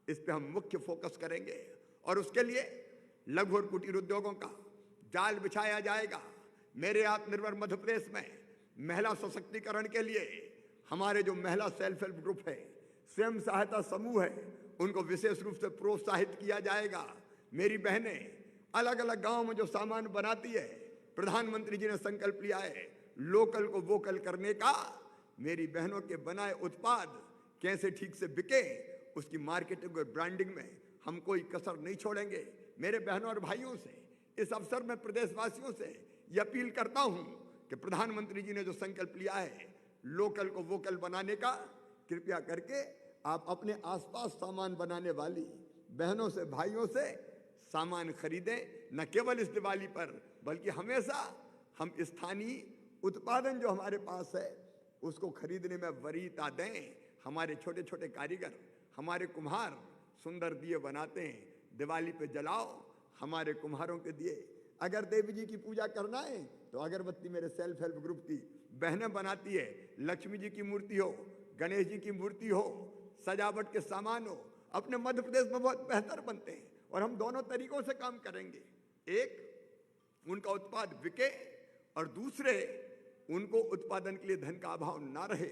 इस पे हम मुख्य फोकस करेंगे और उसके लिए लघु और कुटीर उद्योगों का जाल बिछाया जाएगा। मेरे आत्मनिर्भर मध्य प्रदेश में महिला सशक्तिकरण के लिए हमारे जो महिला सेल्फ हेल्प ग्रुप है, स्वयं सहायता समूह है, उनको विशेष रूप से प्रोत्साहित किया जाएगा। मेरी बहनें अलग अलग गांव में जो सामान बनाती है, प्रधानमंत्री जी ने संकल्प लिया है लोकल को वोकल करने का। मेरी बहनों के बनाए उत्पाद कैसे ठीक से बिके, उसकी मार्केटिंग और ब्रांडिंग में हम कोई कसर नहीं छोड़ेंगे। मेरे बहनों और भाइयों से इस अवसर में प्रदेशवासियों से ये अपील करता हूं कि प्रधानमंत्री जी ने जो संकल्प लिया है लोकल को वोकल बनाने का, कृपया करके आप अपने आसपास सामान बनाने वाली बहनों से, भाइयों से सामान खरीदें। न केवल इस दिवाली पर बल्कि हमेशा हम स्थानीय उत्पादन जो हमारे पास है उसको खरीदने में वरीयता दें। हमारे छोटे छोटे कारीगर, हमारे कुम्हार सुंदर दिए बनाते हैं, दिवाली पे जलाओ हमारे कुम्हारों के दिए। अगर देवी जी की पूजा करना है तो अगरबत्ती मेरे सेल्फ हेल्प ग्रुप की बहनें बनाती है। लक्ष्मी जी की मूर्ति हो, गणेश जी की मूर्ति हो, सजावट के सामान हो, अपने मध्य प्रदेश में बहुत बेहतर बनते हैं और हम दोनों तरीकों से काम करेंगे। एक, उनका उत्पाद बिके और दूसरे, उनको उत्पादन के लिए धन का अभाव ना रहे।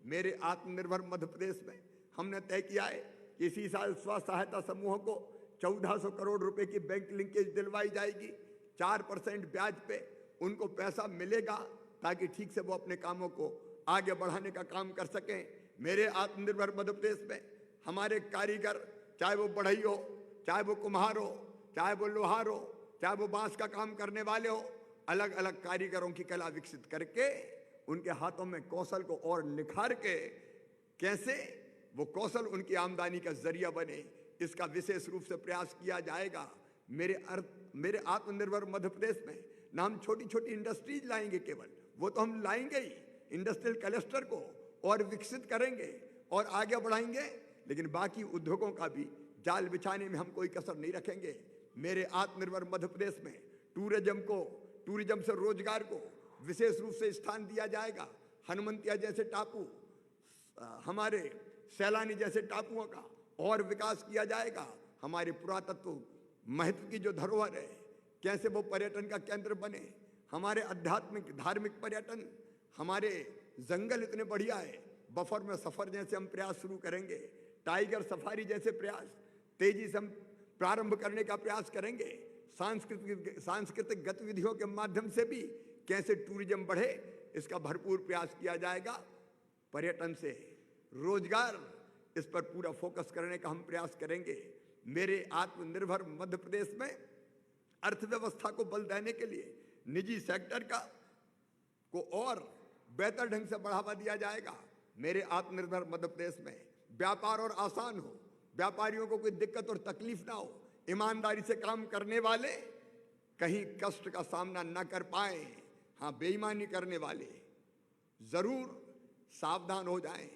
मेरे आत्मनिर्भर मध्य प्रदेश में हमने तय किया है कि इसी साल स्व सहायता समूहों को 1400 करोड़ रुपए की बैंक लिंकेज दिलवाई जाएगी। 4% ब्याज पे उनको पैसा मिलेगा ताकि ठीक से वो अपने कामों को आगे बढ़ाने का काम कर सकें। मेरे आत्मनिर्भर मध्य प्रदेश में हमारे कारीगर, चाहे वो बढ़ई हो, चाहे वो कुम्हार हो, चाहे वो लोहार हो, चाहे वो बांस का काम करने वाले हो, अलग अलग कारीगरों की कला विकसित करके उनके हाथों में कौशल को और निखार के कैसे वो कौशल उनकी आमदनी का जरिया बने, इसका विशेष रूप से प्रयास किया जाएगा। मेरे आत्मनिर्भर मध्य प्रदेश में ना हम छोटी छोटी इंडस्ट्रीज लाएंगे केवल, वो तो हम लाएंगे ही, इंडस्ट्रियल क्लस्टर को और विकसित करेंगे और आगे बढ़ाएंगे, लेकिन बाकी उद्योगों का भी जाल बिछाने में हम कोई कसर नहीं रखेंगे। मेरे आत्मनिर्भर मध्य प्रदेश में टूरिज्म से रोजगार को विशेष रूप से स्थान दिया जाएगा। हनुमंतिया जैसे टापू, हमारे सैलानी जैसे टापुओं का और विकास किया जाएगा। हमारे पुरातत्व महत्व की जो धरोहर है, कैसे वो पर्यटन का केंद्र बने। हमारे आध्यात्मिक धार्मिक पर्यटन, हमारे जंगल इतने बढ़िया है, बफर में सफर जैसे हम प्रयास शुरू करेंगे, टाइगर सफारी जैसे प्रयास तेजी से हम प्रारंभ करने का प्रयास करेंगे। सांस्कृतिक गतिविधियों के माध्यम से भी कैसे टूरिज्म बढ़े, इसका भरपूर प्रयास किया जाएगा। पर्यटन से रोजगार, इस पर पूरा फोकस करने का हम प्रयास करेंगे। मेरे आत्मनिर्भर मध्य प्रदेश में अर्थव्यवस्था को बल देने के लिए निजी सेक्टर को और बेहतर ढंग से बढ़ावा दिया जाएगा। मेरे आत्मनिर्भर मध्य प्रदेश में व्यापार और आसान हो, व्यापारियों को कोई दिक्कत और तकलीफ ना हो, ईमानदारी से काम करने वाले कहीं कष्ट का सामना न कर पाए। हाँ, बेईमानी करने वाले जरूर सावधान हो जाएं।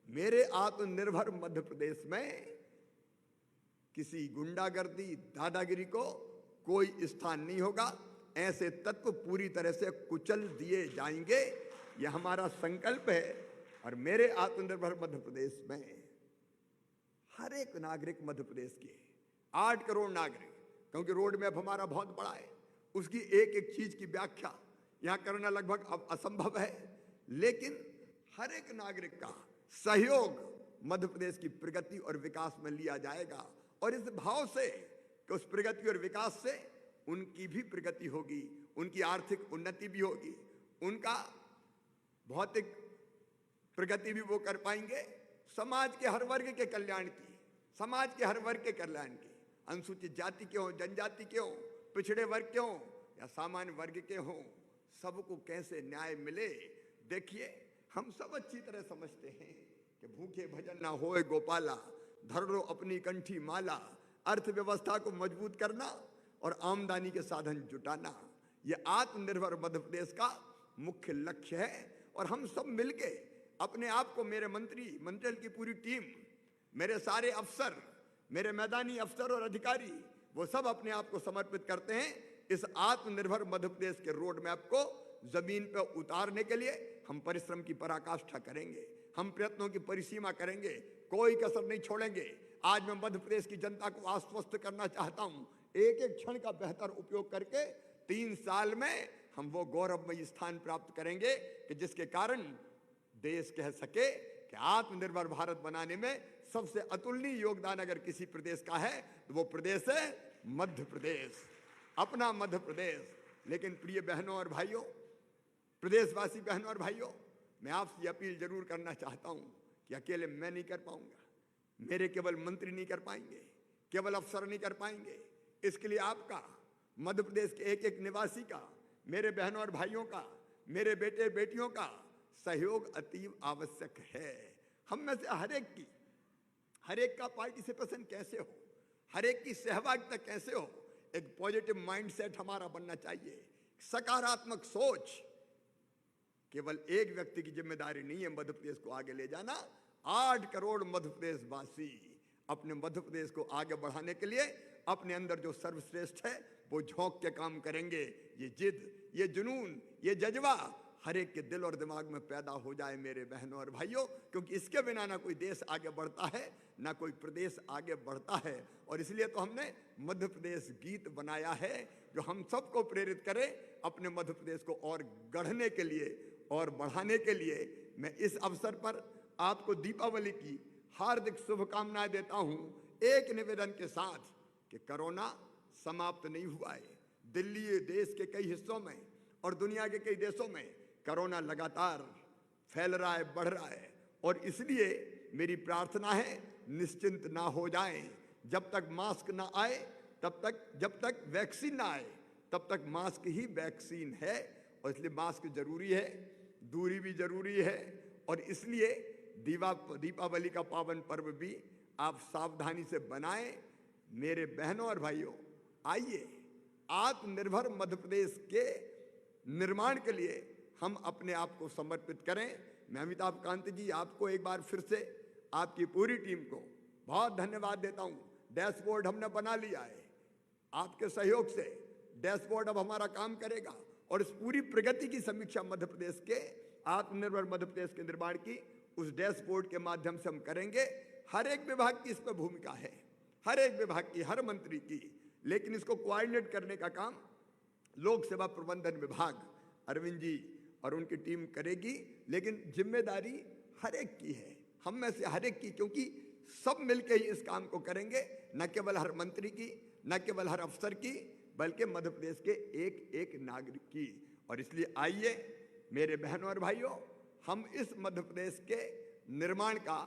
मेरे आत्मनिर्भर मध्य प्रदेश में किसी गुंडागर्दी, दादागिरी को कोई स्थान नहीं होगा। ऐसे तत्व पूरी तरह से कुचल दिए जाएंगे, यह हमारा संकल्प है। और मेरे आत्मनिर्भर मध्य प्रदेश में हर एक नागरिक मध्य प्रदेश के 8 करोड़ नागरिक, क्योंकि रोड मैप हमारा बहुत बड़ा है, उसकी एक एक चीज की व्याख्या यहाँ करना लगभग अब असंभव है, लेकिन हर एक नागरिक का सहयोग मध्य प्रदेश की प्रगति और विकास में लिया जाएगा। और इस भाव से कि उस प्रगति और विकास से उनकी भी प्रगति होगी, उनकी आर्थिक उन्नति भी होगी, उनका भौतिक प्रगति भी वो कर पाएंगे। समाज के हर वर्ग के कल्याण की, समाज के हर वर्ग के कल्याण की, अनुसूचित जाति के हों, जनजाति के हों, पिछड़े वर्ग के हों या सामान्य वर्ग के हों, सबको कैसे न्याय मिले। देखिए, हम सब अच्छी तरह समझते हैं कि भूखे भजन ना होए गोपाला, धर लो अपनी कंठी माला। अर्थव्यवस्था को मजबूत करना और आमदनी के साधन जुटाना, यह आत्मनिर्भर मध्य प्रदेश का मुख्य लक्ष्य है। और हम सब मिलके अपने आप को, मेरे मंत्रिमंडल की पूरी टीम, मेरे सारे अफसर, मेरे मैदानी अफसर और अधिकारी, वो सब अपने आप को समर्पित करते हैं इस आत्मनिर्भर मध्य प्रदेश के रोड मैप को जमीन पर उतारने के लिए। हम परिश्रम की पराकाष्ठा करेंगे, हम प्रयत्नों की परिसीमा करेंगे, कोई कसर नहीं छोड़ेंगे। आज मैं मध्य प्रदेश की जनता को आश्वस्त करना चाहता हूं, एक एक क्षण का बेहतर उपयोग करके 3 साल में हम वो गौरवमयी स्थान प्राप्त करेंगे कि जिसके कारण देश कह सके कि आत्मनिर्भर भारत बनाने में सबसे अतुलनीय योगदान अगर किसी प्रदेश का है तो वो प्रदेश है मध्य प्रदेश, अपना मध्य प्रदेश। लेकिन प्रिय बहनों और भाइयों, प्रदेशवासी बहनों और भाइयों, मैं आपसे अपील जरूर करना चाहता हूं कि अकेले मैं नहीं कर पाऊंगा, मेरे केवल मंत्री नहीं कर पाएंगे, केवल अफसर नहीं कर पाएंगे। इसके लिए आपका, मध्य प्रदेश के एक एक निवासी का, मेरे बहनों और भाइयों का, मेरे बेटे बेटियों का सहयोग अतीव आवश्यक है। हम में से हर एक का पार्टिसिपेशन कैसे हो, हर एक की सहभागिता कैसे हो, एक पॉजिटिव माइंडसेट हमारा बनना चाहिए, सकारात्मक सोच। केवल एक व्यक्ति की जिम्मेदारी नहीं है मध्य प्रदेश को आगे ले जाना। 8 करोड़ मध्य प्रदेश वासी अपने मध्य प्रदेश को आगे बढ़ाने के लिए अपने अंदर जो सर्वश्रेष्ठ है वो झोंक के काम करेंगे। ये जिद, ये जुनून, ये जज्बा हर एक के दिल और दिमाग में पैदा हो जाए मेरे बहनों और भाइयों, क्योंकि इसके बिना ना कोई देश आगे बढ़ता है, ना कोई प्रदेश आगे बढ़ता है। और इसलिए तो हमने मध्य प्रदेश गीत बनाया है जो हम सबको प्रेरित करे अपने मध्य प्रदेश को और गढ़ने के लिए और बढ़ाने के लिए। मैं इस अवसर पर आपको दीपावली की हार्दिक शुभकामनाएं देता हूं, एक निवेदन के साथ कि कोरोना समाप्त नहीं हुआ है। दिल्ली, देश के कई हिस्सों में और दुनिया के कई देशों में कोरोना लगातार फैल रहा है, बढ़ रहा है, और इसलिए मेरी प्रार्थना है निश्चिंत ना हो जाएं। जब तक मास्क ना आए तब तक, जब तक वैक्सीन ना आए तब तक मास्क ही वैक्सीन है, और इसलिए मास्क जरूरी है, दूरी भी जरूरी है, और इसलिए दीपावली का पावन पर्व भी आप सावधानी से बनाएं। मेरे बहनों और भाइयों, आइए आत्मनिर्भर मध्य प्रदेश के निर्माण के लिए हम अपने आप को समर्पित करें। मैं अमिताभ कांत जी, आपको एक बार फिर से आपकी पूरी टीम को बहुत धन्यवाद देता हूं। डैशबोर्ड हमने बना लिया है, आपके सहयोग से डैशबोर्ड अब हमारा काम करेगा, और इस पूरी प्रगति की समीक्षा मध्य प्रदेश के आत्मनिर्भर मध्य प्रदेश के निर्माण की उस डैशबोर्ड के माध्यम से हम करेंगे। हर एक विभाग की इस पर भूमिका है, हर एक विभाग की, हर मंत्री की, लेकिन इसको कोऑर्डिनेट करने का काम लोक सेवा प्रबंधन विभाग अरविंद जी और उनकी टीम करेगी, लेकिन जिम्मेदारी हर एक की है, हम में से हर एक की, क्योंकि सब मिलके ही इस काम को करेंगे, न केवल हर मंत्री की, न केवल हर अफसर की, बल्कि मध्य प्रदेश के एक एक नागरिक की। और इसलिए आइए मेरे बहनों और भाइयों, हम इस मध्य प्रदेश के निर्माण का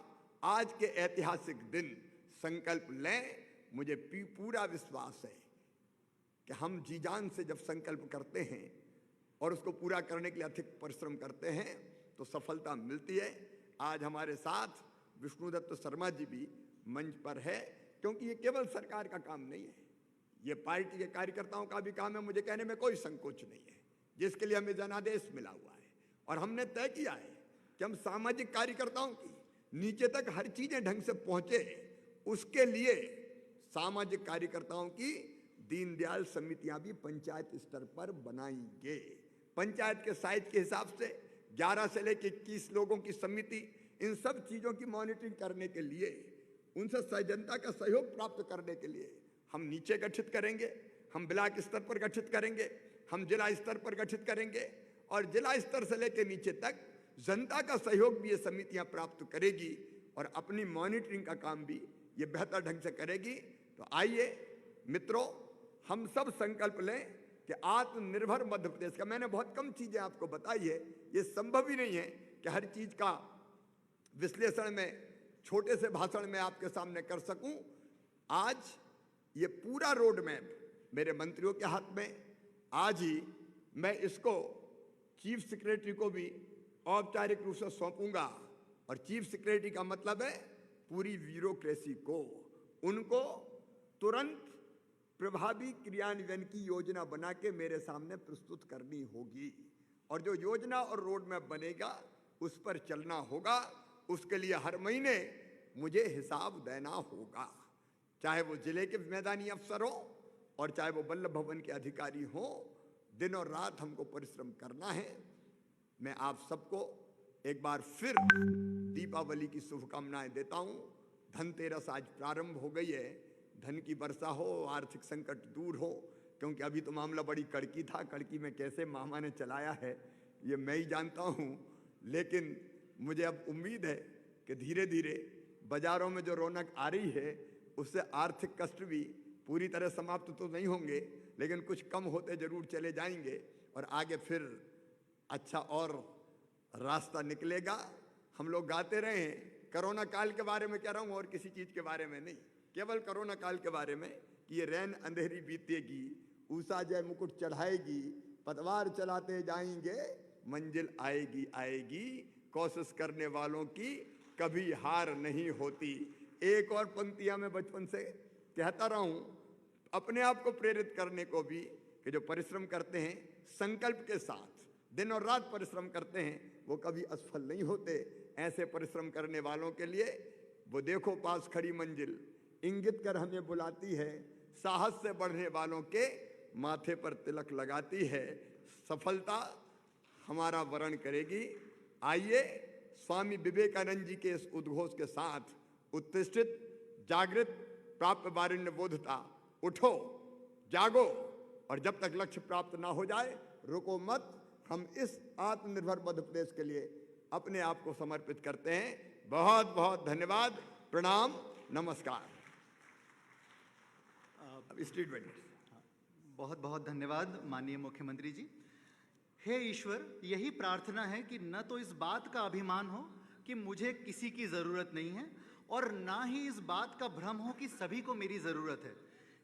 आज के ऐतिहासिक दिन संकल्प लें। मुझे पूरा विश्वास है कि हम जी जान से जब संकल्प करते हैं और उसको पूरा करने के लिए अधिक परिश्रम करते हैं तो सफलता मिलती है। आज हमारे साथ विष्णुदत्त शर्मा जी भी मंच पर है, क्योंकि ये केवल सरकार का काम नहीं है, ये पार्टी के कार्यकर्ताओं का भी काम है। मुझे कहने में कोई संकोच नहीं है, जिसके लिए हमें जनादेश मिला हुआ है, और हमने तय किया है कि हम सामाजिक कार्यकर्ताओं की नीचे तक हर चीजें ढंग से पहुंचे, उसके लिए सामाजिक कार्यकर्ताओं की दीनदयाल समितियां भी पंचायत स्तर पर बनाएंगे। पंचायत के साइज के हिसाब से 11 से लेकर 21 लोगों की समिति, इन सब चीजों की मॉनिटरिंग करने के लिए, उनसे जनता का सहयोग प्राप्त करने के लिए हम नीचे गठित करेंगे, हम ब्लॉक स्तर पर गठित करेंगे, हम जिला स्तर पर गठित करेंगे, और जिला स्तर से लेकर नीचे तक जनता का सहयोग भी ये समितियां प्राप्त करेगी, और अपनी मॉनिटरिंग का काम भी ये बेहतर ढंग से करेगी। तो आइए मित्रों, हम सब संकल्प लें कि आत्मनिर्भर मध्य प्रदेश का, मैंने बहुत कम चीजें आपको बताई है, ये संभव ही नहीं है कि हर चीज का विश्लेषण में छोटे से भाषण में आपके सामने कर सकूं। आज ये पूरा रोड मैप मेरे मंत्रियों के हाथ में, आज ही मैं इसको चीफ सेक्रेटरी को भी औपचारिक रूप से सौंपूंगा, और चीफ सेक्रेटरी का मतलब है पूरी ब्यूरोक्रेसी को, उनको तुरंत प्रभावी क्रियान्वयन की योजना बना के मेरे सामने प्रस्तुत करनी होगी, और जो योजना और रोड मैप बनेगा उस पर चलना होगा। उसके लिए हर महीने मुझे हिसाब देना होगा, चाहे वो जिले के मैदानी अफसर हो और चाहे वो वल्लभ भवन के अधिकारी हो। दिन और रात हमको परिश्रम करना है। मैं आप सबको एक बार फिर दीपावली की शुभकामनाएं देता हूं। धनतेरस आज प्रारंभ हो गई है, धन की वर्षा हो, आर्थिक संकट दूर हो, क्योंकि अभी तो मामला बड़ी कड़की था, कड़की में कैसे मामा ने चलाया है ये मैं ही जानता हूं, लेकिन मुझे अब उम्मीद है कि धीरे धीरे बाजारों में जो रौनक आ रही है उससे आर्थिक कष्ट भी पूरी तरह समाप्त तो नहीं होंगे, लेकिन कुछ कम होते जरूर चले जाएंगे, और आगे फिर अच्छा और रास्ता निकलेगा। हम लोग गाते रहे हैं, कोरोना काल के बारे में कह रहा हूं और किसी चीज के बारे में नहीं, केवल कोरोना काल के बारे में कि ये रैन अंधेरी बीतेगी, उषा जय मुकुट चढ़ाएगी, पतवार चलाते जाएंगे, मंजिल आएगी आएगी, कोशिश करने वालों की कभी हार नहीं होती। एक और पंक्तियां मैं बचपन से कहता रहा हूं, अपने आप को प्रेरित करने को भी, कि जो परिश्रम करते हैं संकल्प के साथ, दिन और रात परिश्रम करते हैं, वो कभी असफल नहीं होते। ऐसे परिश्रम करने वालों के लिए वो देखो पास खड़ी मंजिल इंगित कर हमें बुलाती है, साहस से बढ़ने वालों के माथे पर तिलक लगाती है, सफलता हमारा वरण करेगी। आइए स्वामी विवेकानंद जी के इस उद्घोष के साथ, उत्तिष्ठित जागृत प्राप्त वारिण्य बोधता, उठो जागो, और जब तक लक्ष्य प्राप्त ना हो जाए रुको मत। हम इस आत्मनिर्भर मध्य प्रदेश के लिए अपने आप को समर्पित करते हैं। बहुत बहुत धन्यवाद, प्रणाम, नमस्कार। अब स्टेटमेंट। बहुत बहुत धन्यवाद माननीय मुख्यमंत्री जी। हे ईश्वर, यही प्रार्थना है कि न तो इस बात का अभिमान हो कि मुझे किसी की ज़रूरत नहीं है, और ना ही इस बात का भ्रम हो कि सभी को मेरी ज़रूरत है।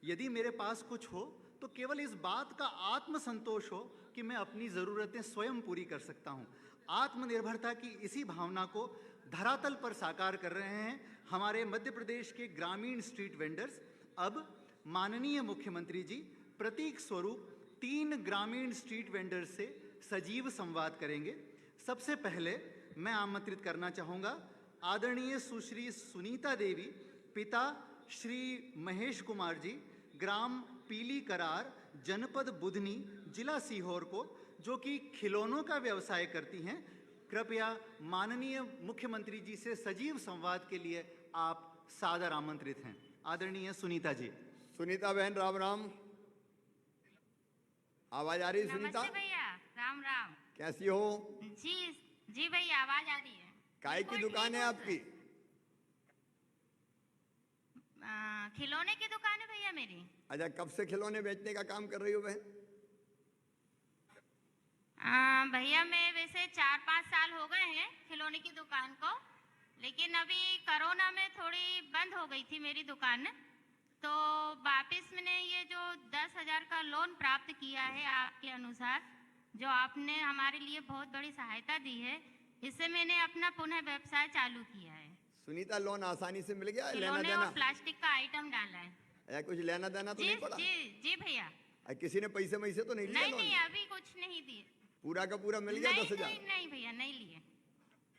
यदि मेरे पास कुछ हो तो केवल इस बात का आत्मसंतोष हो कि मैं अपनी ज़रूरतें स्वयं पूरी कर सकता हूँ। आत्मनिर्भरता की इसी भावना को धरातल पर साकार कर रहे हैं हमारे मध्य प्रदेश के ग्रामीण स्ट्रीट वेंडर्स। अब माननीय मुख्यमंत्री जी प्रतीक स्वरूप 3 ग्रामीण स्ट्रीट वेंडर्स से सजीव संवाद करेंगे। सबसे पहले मैं आमंत्रित करना चाहूँगा आदरणीय सुश्री सुनीता देवी, पिता श्री महेश कुमार जी, ग्राम पीली करार, जनपद बुधनी, जिला सीहोर को, जो कि खिलौनों का व्यवसाय करती हैं। कृपया माननीय मुख्यमंत्री जी से सजीव संवाद के लिए आप सादर आमंत्रित हैं। आदरणीय सुनीता जी। सुनीता बहन राम राम। आवाज आ रही है सुनीता? नमस्ते भैया, राम राम। कैसी हो? जी जी भैया, आवाज आ रही है। काय की बिल्कुल दुकान ठीक है हूँ। आपकी? खिलौने की दुकान है भैया मेरी। अच्छा, कब से खिलौने बेचने का काम कर रही हो बहन? भैया मैं वैसे 4-5 साल हो गए हैं खिलौने की दुकान को, लेकिन अभी कोरोना में थोड़ी बंद हो गई थी मेरी दुकान, तो वापस मैंने ये जो 10,000 का लोन प्राप्त किया है आपके अनुसार, जो आपने हमारे लिए बहुत बड़ी सहायता दी है, इससे मैंने अपना पुनः व्यवसाय चालू किया है। सुनीता, लोन आसानी से मिल गया? लेना खिलौने देना? और प्लास्टिक का आइटम डाला है। या कुछ लेना देना तो जी नहीं पड़ा? जी जी भैया। किसी ने पैसे वैसे तो नहीं लिया? नहीं लोन नहीं, अभी कुछ नहीं दिए। पूरा का पूरा मिल गया? नहीं 10,000? नहीं नहीं भैया, नहीं लिए।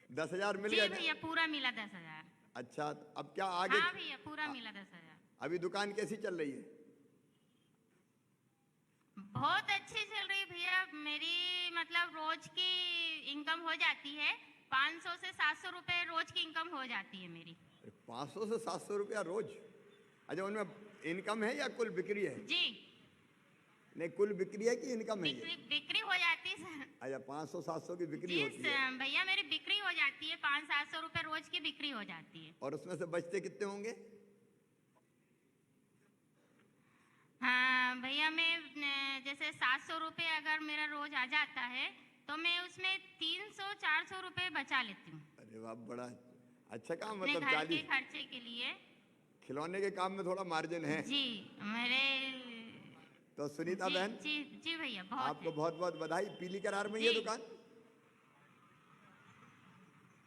10,000 मिल जी गया? भैया, पूरा मिला 10,000। अच्छा, अब क्या आगे? हाँ भैया, पूरा मिला 10,000। अभी दुकान कैसी चल रही है? बहुत अच्छी चल रही है भैया मेरी, मतलब रोज की इनकम हो जाती है 500 से 700 रुपए रोज की इनकम हो जाती है मेरी। 500 से 700 रुपया रोज? अच्छा, उनमें इनकम है या कुल बिक्री है? जी, नहीं, कुल बिक्री है कि इनकम है ये? बिक्री हो जाती है सर। अच्छा, 500-700 की बिक्री जी होती है। भैया, मेरी बिक्री हो जाती है 500-700 रुपए रोज की बिक्री हो जाती है। और उसमें से बचते कितने होंगे? हाँ भैया, मैं जैसे 700 रुपये अगर मेरा रोज आ जाता है तो मैं उसमें 300-400 रुपये बचा लेती हूँ अरे वाह, बड़ा अच्छा काम। अपने मतलब घर के 40 खर्चे के लिए। खिलौने के काम में थोड़ा मार्जिन है। जी मेरे तो सुनीता जी बहन, जी जी भैया, बहुत आपको है। बहुत बहुत बधाई। पीली करार में ये जी। दुकान?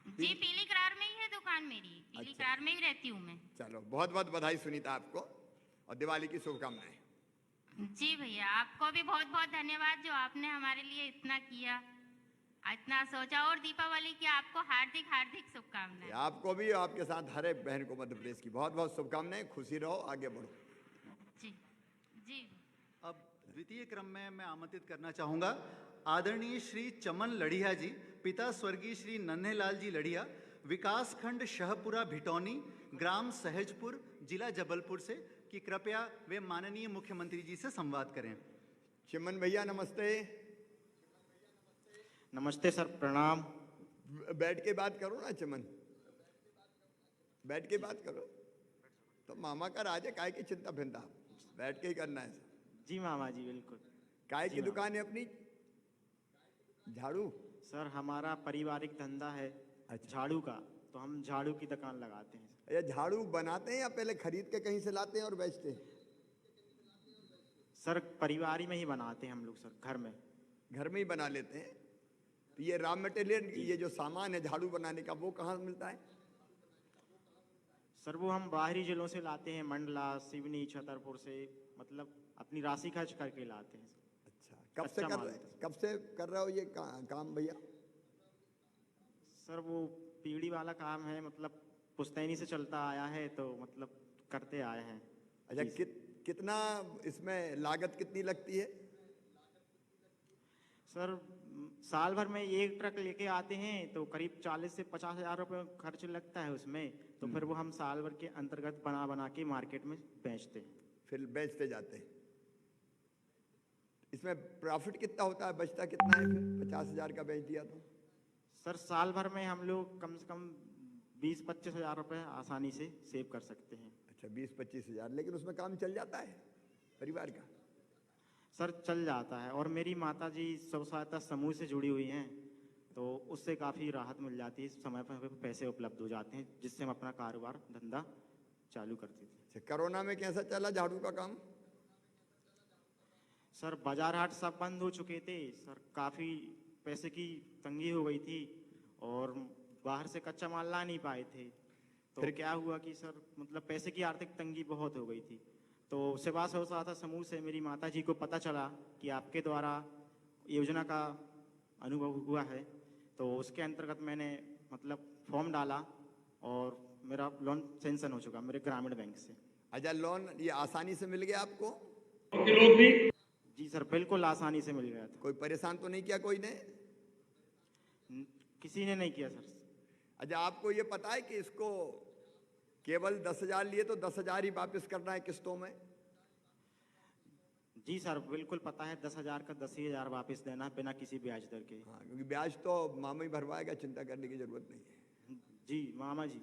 जी, पीली करार में ही है दुकान मेरी, पीली अच्छा। करार में ही रहती हूँ मैं। चलो, बहुत बहुत बधाई सुनीता आपको, और दिवाली की शुभकामनाएं। जी भैया, आपको भी बहुत बहुत धन्यवाद जो आपने हमारे लिए इतना किया, इतना सोचा, और दीपावली की आपको हार्दिक हार्दिक शुभकामनाएं। आपको भी, आपके साथ हर एक बहन को मध्य प्रदेश की बहुत बहुत शुभकामनाएं। खुशी रहो, आगे बढ़ो। जी जी। अब द्वितीय क्रम में मैं आमंत्रित करना चाहूँगा आदरणीय श्री चमन लड़िया जी, पिता स्वर्गीय श्री नन्हेलाल जी लड़िया, विकास खंड शहपुरा भिटौनी, ग्राम सहजपुर, जिला जबलपुर से, कि कृपया वे माननीय मुख्यमंत्री जी से संवाद करें। चिमन भैया नमस्ते। नमस्ते सर, प्रणाम। बैठ के बात करो ना चिमन, बैठ के बात करो। तो मामा का राज है, काय की चिंता भिंता, बैठ के ही करना है। जी मामा जी, बिल्कुल। काय जी की मामा। दुकान है अपनी? झाड़ू? सर हमारा पारिवारिक धंधा है झाड़ू का, तो हम झाड़ू की दुकान लगाते हैं। या झाड़ू बनाते हैं या पहले खरीद के कहीं से लाते हैं और बेचते हैं? सर परिवार ही में ही बनाते हैं हम लोग, सर घर में। घर में ही बना लेते हैं। तो ये रॉ मटेरियल, ये जो सामान है झाड़ू बनाने का, वो कहाँ मिलता है? सर वो हम बाहरी जिलों से लाते हैं, मंडला, सिवनी, छतरपुर से, मतलब अपनी राशि खर्च करके लाते हैं। अच्छा, कब से कच्चा कर माल रहे, होता है। कब से कर रहे हो ये काम भैया? सर वो पीढ़ी वाला काम है, मतलब पुश्तैनी से चलता आया है, तो मतलब करते आए हैं। अच्छा, जी सर। कितना इसमें लागत कितनी लगती है? सर साल भर में एक ट्रक लेके आते हैं तो करीब 40 से 50 हज़ार रुपये खर्च लगता है उसमें, तो फिर वो हम साल भर के अंतर्गत बना बना के मार्केट में बेचते हैं। फिर बेचते जाते हैं। इसमें प्रॉफिट कितना होता है, बचता कितना है फिर 50,000 का बेच दिया तो? सर साल भर में हम लोग कम से कम 20-25 हज़ार रुपये आसानी से सेव कर सकते हैं। अच्छा, 20-25 हज़ार, लेकिन उसमें काम चल जाता है परिवार का? सर चल जाता है, और मेरी माता जी स्व सहायता समूह से जुड़ी हुई हैं, तो उससे काफ़ी राहत मिल जाती है, समय पर पैसे उपलब्ध हो जाते हैं, जिससे हम अपना कारोबार धंधा चालू करते थे। अच्छा, कोरोना में कैसा चला झाड़ू का काम? सर बाजार हाट सब बंद हो चुके थे सर, काफ़ी पैसे की तंगी हो गई थी, और बाहर से कच्चा माल ला नहीं पाए थे। तो फिर क्या हुआ कि सर मतलब पैसे की आर्थिक तंगी बहुत हो गई थी। तो सेवा स्व सहायता समूह से मेरी माता जी को पता चला कि आपके द्वारा योजना का अनुभव हुआ है, तो उसके अंतर्गत मैंने मतलब फॉर्म डाला, और मेरा लोन सेंक्शन हो चुका मेरे ग्रामीण बैंक से। अच्छा, लोन ये आसानी से मिल गया आपको? जी सर, बिल्कुल आसानी से मिल गया था। कोई परेशान तो नहीं किया कोई ने? किसी ने नहीं किया सर। अच्छा, आपको ये पता है कि इसको केवल 10,000 लिए तो 10,000 ही वापस करना है किस्तों में? जी सर, बिल्कुल पता है, 10,000 का 10,000 वापस देना है बिना किसी ब्याज दर के। हाँ, क्योंकि ब्याज तो मामा ही भरवाएगा, चिंता करने की जरूरत नहीं है। जी मामा जी।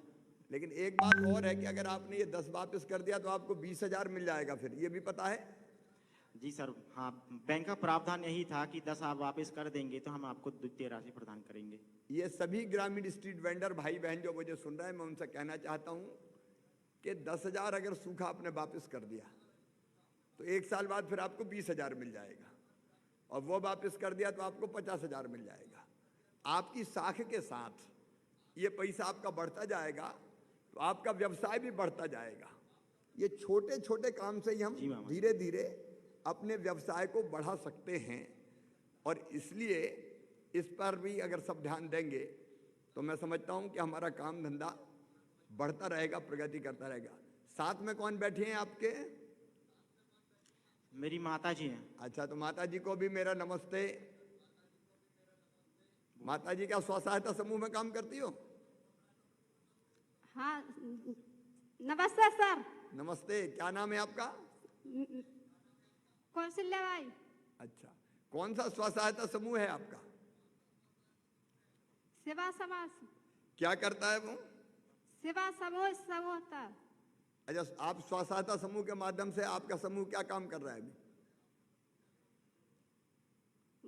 लेकिन एक बात और है कि अगर आपने ये 10 वापस कर दिया तो आपको 20,000 मिल जाएगा, फिर ये भी पता है? जी सर, हाँ, बैंक का प्रावधान यही था कि 10 आप वापस कर देंगे तो हम आपको द्वितीय राशि प्रदान करेंगे। ये सभी ग्रामीण स्ट्रीट वेंडर भाई बहन जो मुझे सुन रहे हैं, मैं उनसे कहना चाहता हूं कि 10,000 अगर सूखा आपने वापस कर दिया तो 1 साल बाद फिर आपको 20,000 मिल जाएगा, और वो वापस कर दिया तो आपको 50,000 मिल जाएगा। आपकी साख के साथ ये पैसा आपका बढ़ता जाएगा, तो आपका व्यवसाय भी बढ़ता जाएगा। ये छोटे छोटे काम से ही हम जी मामा। धीरे धीरे अपने व्यवसाय को बढ़ा सकते हैं, और इसलिए इस पर भी अगर सब ध्यान देंगे तो मैं समझता हूं कि हमारा काम धंधा बढ़ता रहेगा, प्रगति करता रहेगा। साथ में कौन बैठे हैं आपके? मेरी माता जी हैं। अच्छा, तो माता जी को भी मेरा नमस्ते। माता जी क्या स्व सहायता समूह में काम करती हो? हाँ, नमस्ते सर। नमस्ते, क्या नाम है आपका? कौशल्या भाई। अच्छा, कौन सा स्व सहायता समूह है आपका? सेवा समाज, क्या करता है वो? सेवा समूह समूह था। अच्छा, आप स्व सहायता समूह के माध्यम से आपका समूह क्या काम कर रहा है अभी?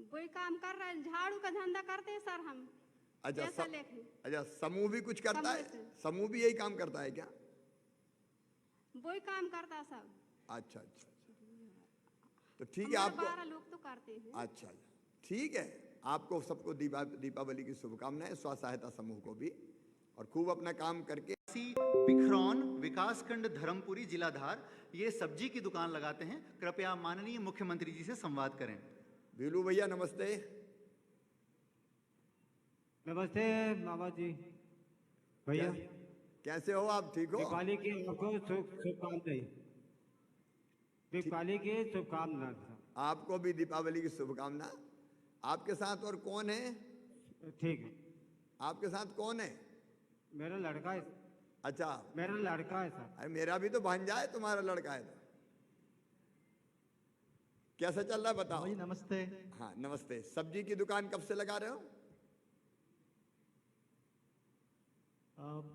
वही काम कर रहे हैं, झाड़ू का धंधा करते हैं सर हम। अच्छा, पैसा लेके। अच्छा, समूह भी कुछ करता है? समूह से। समूह भी यही काम करता है क्या? वही काम करता है सब। अच्छा अच्छा, तो ठीक है। हमारे आपको 12 लोग तो करते हैं। अच्छा, ठीक है, आपको सबको दीपावली की शुभकामनाएं, स्व सहायता समूह को भी, और खूब अपना काम करके। बिखरौन विकासखंड धर्मपुरी जिला धार ये सब्जी की दुकान लगाते हैं। कृपया माननीय मुख्यमंत्री जी से संवाद करें। बीलू भैया नमस्ते। नमस्ते मामा जी। भैया कैसे हो आप? ठीक हो? दीपावली की आपको शुभकामनाएं। दीपावली की शुभकामनाएं। आपको भी दीपावली की शुभकामना। आपके साथ और कौन है? ठीक है। आपके साथ कौन है? मेरा लड़का है। अच्छा, मेरा लड़का है सर। अरे मेरा भी तो भांजा है, तुम्हारा लड़का है तो। कैसा चल रहा है बताओ? जी नमस्ते। हाँ नमस्ते। सब्जी की दुकान कब से लगा रहे हो?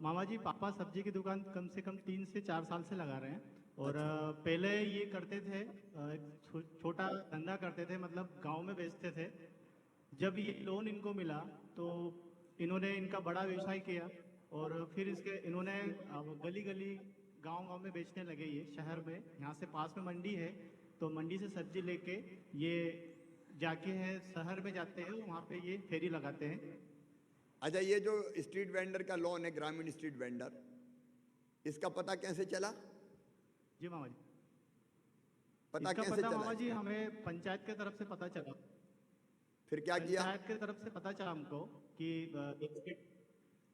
मामा जी, पापा सब्जी की दुकान कम से कम 3 से 4 साल से लगा रहे हैं। और पहले ये करते थे, छोटा धंधा करते थे, मतलब गांव में बेचते थे। जब ये लोन इनको मिला तो इन्होंने इनका बड़ा व्यवसाय किया, और फिर इसके इन्होंने गली गली गांव गांव में बेचने लगे। ये शहर में, यहाँ से पास में मंडी है, तो मंडी से सब्जी लेके ये जाके है शहर में जाते हैं, वहाँ पे ये फेरी लगाते हैं। अच्छा, ये जो स्ट्रीट वेंडर का लोन है, ग्रामीण स्ट्रीट वेंडर, इसका पता कैसे चला? जी मामा जी, पता इसका कैसे पता चला? मामा जी हमें पंचायत के तरफ से पता चला। फिर क्या किया? पंचायत के तरफ से पता चला हमको कि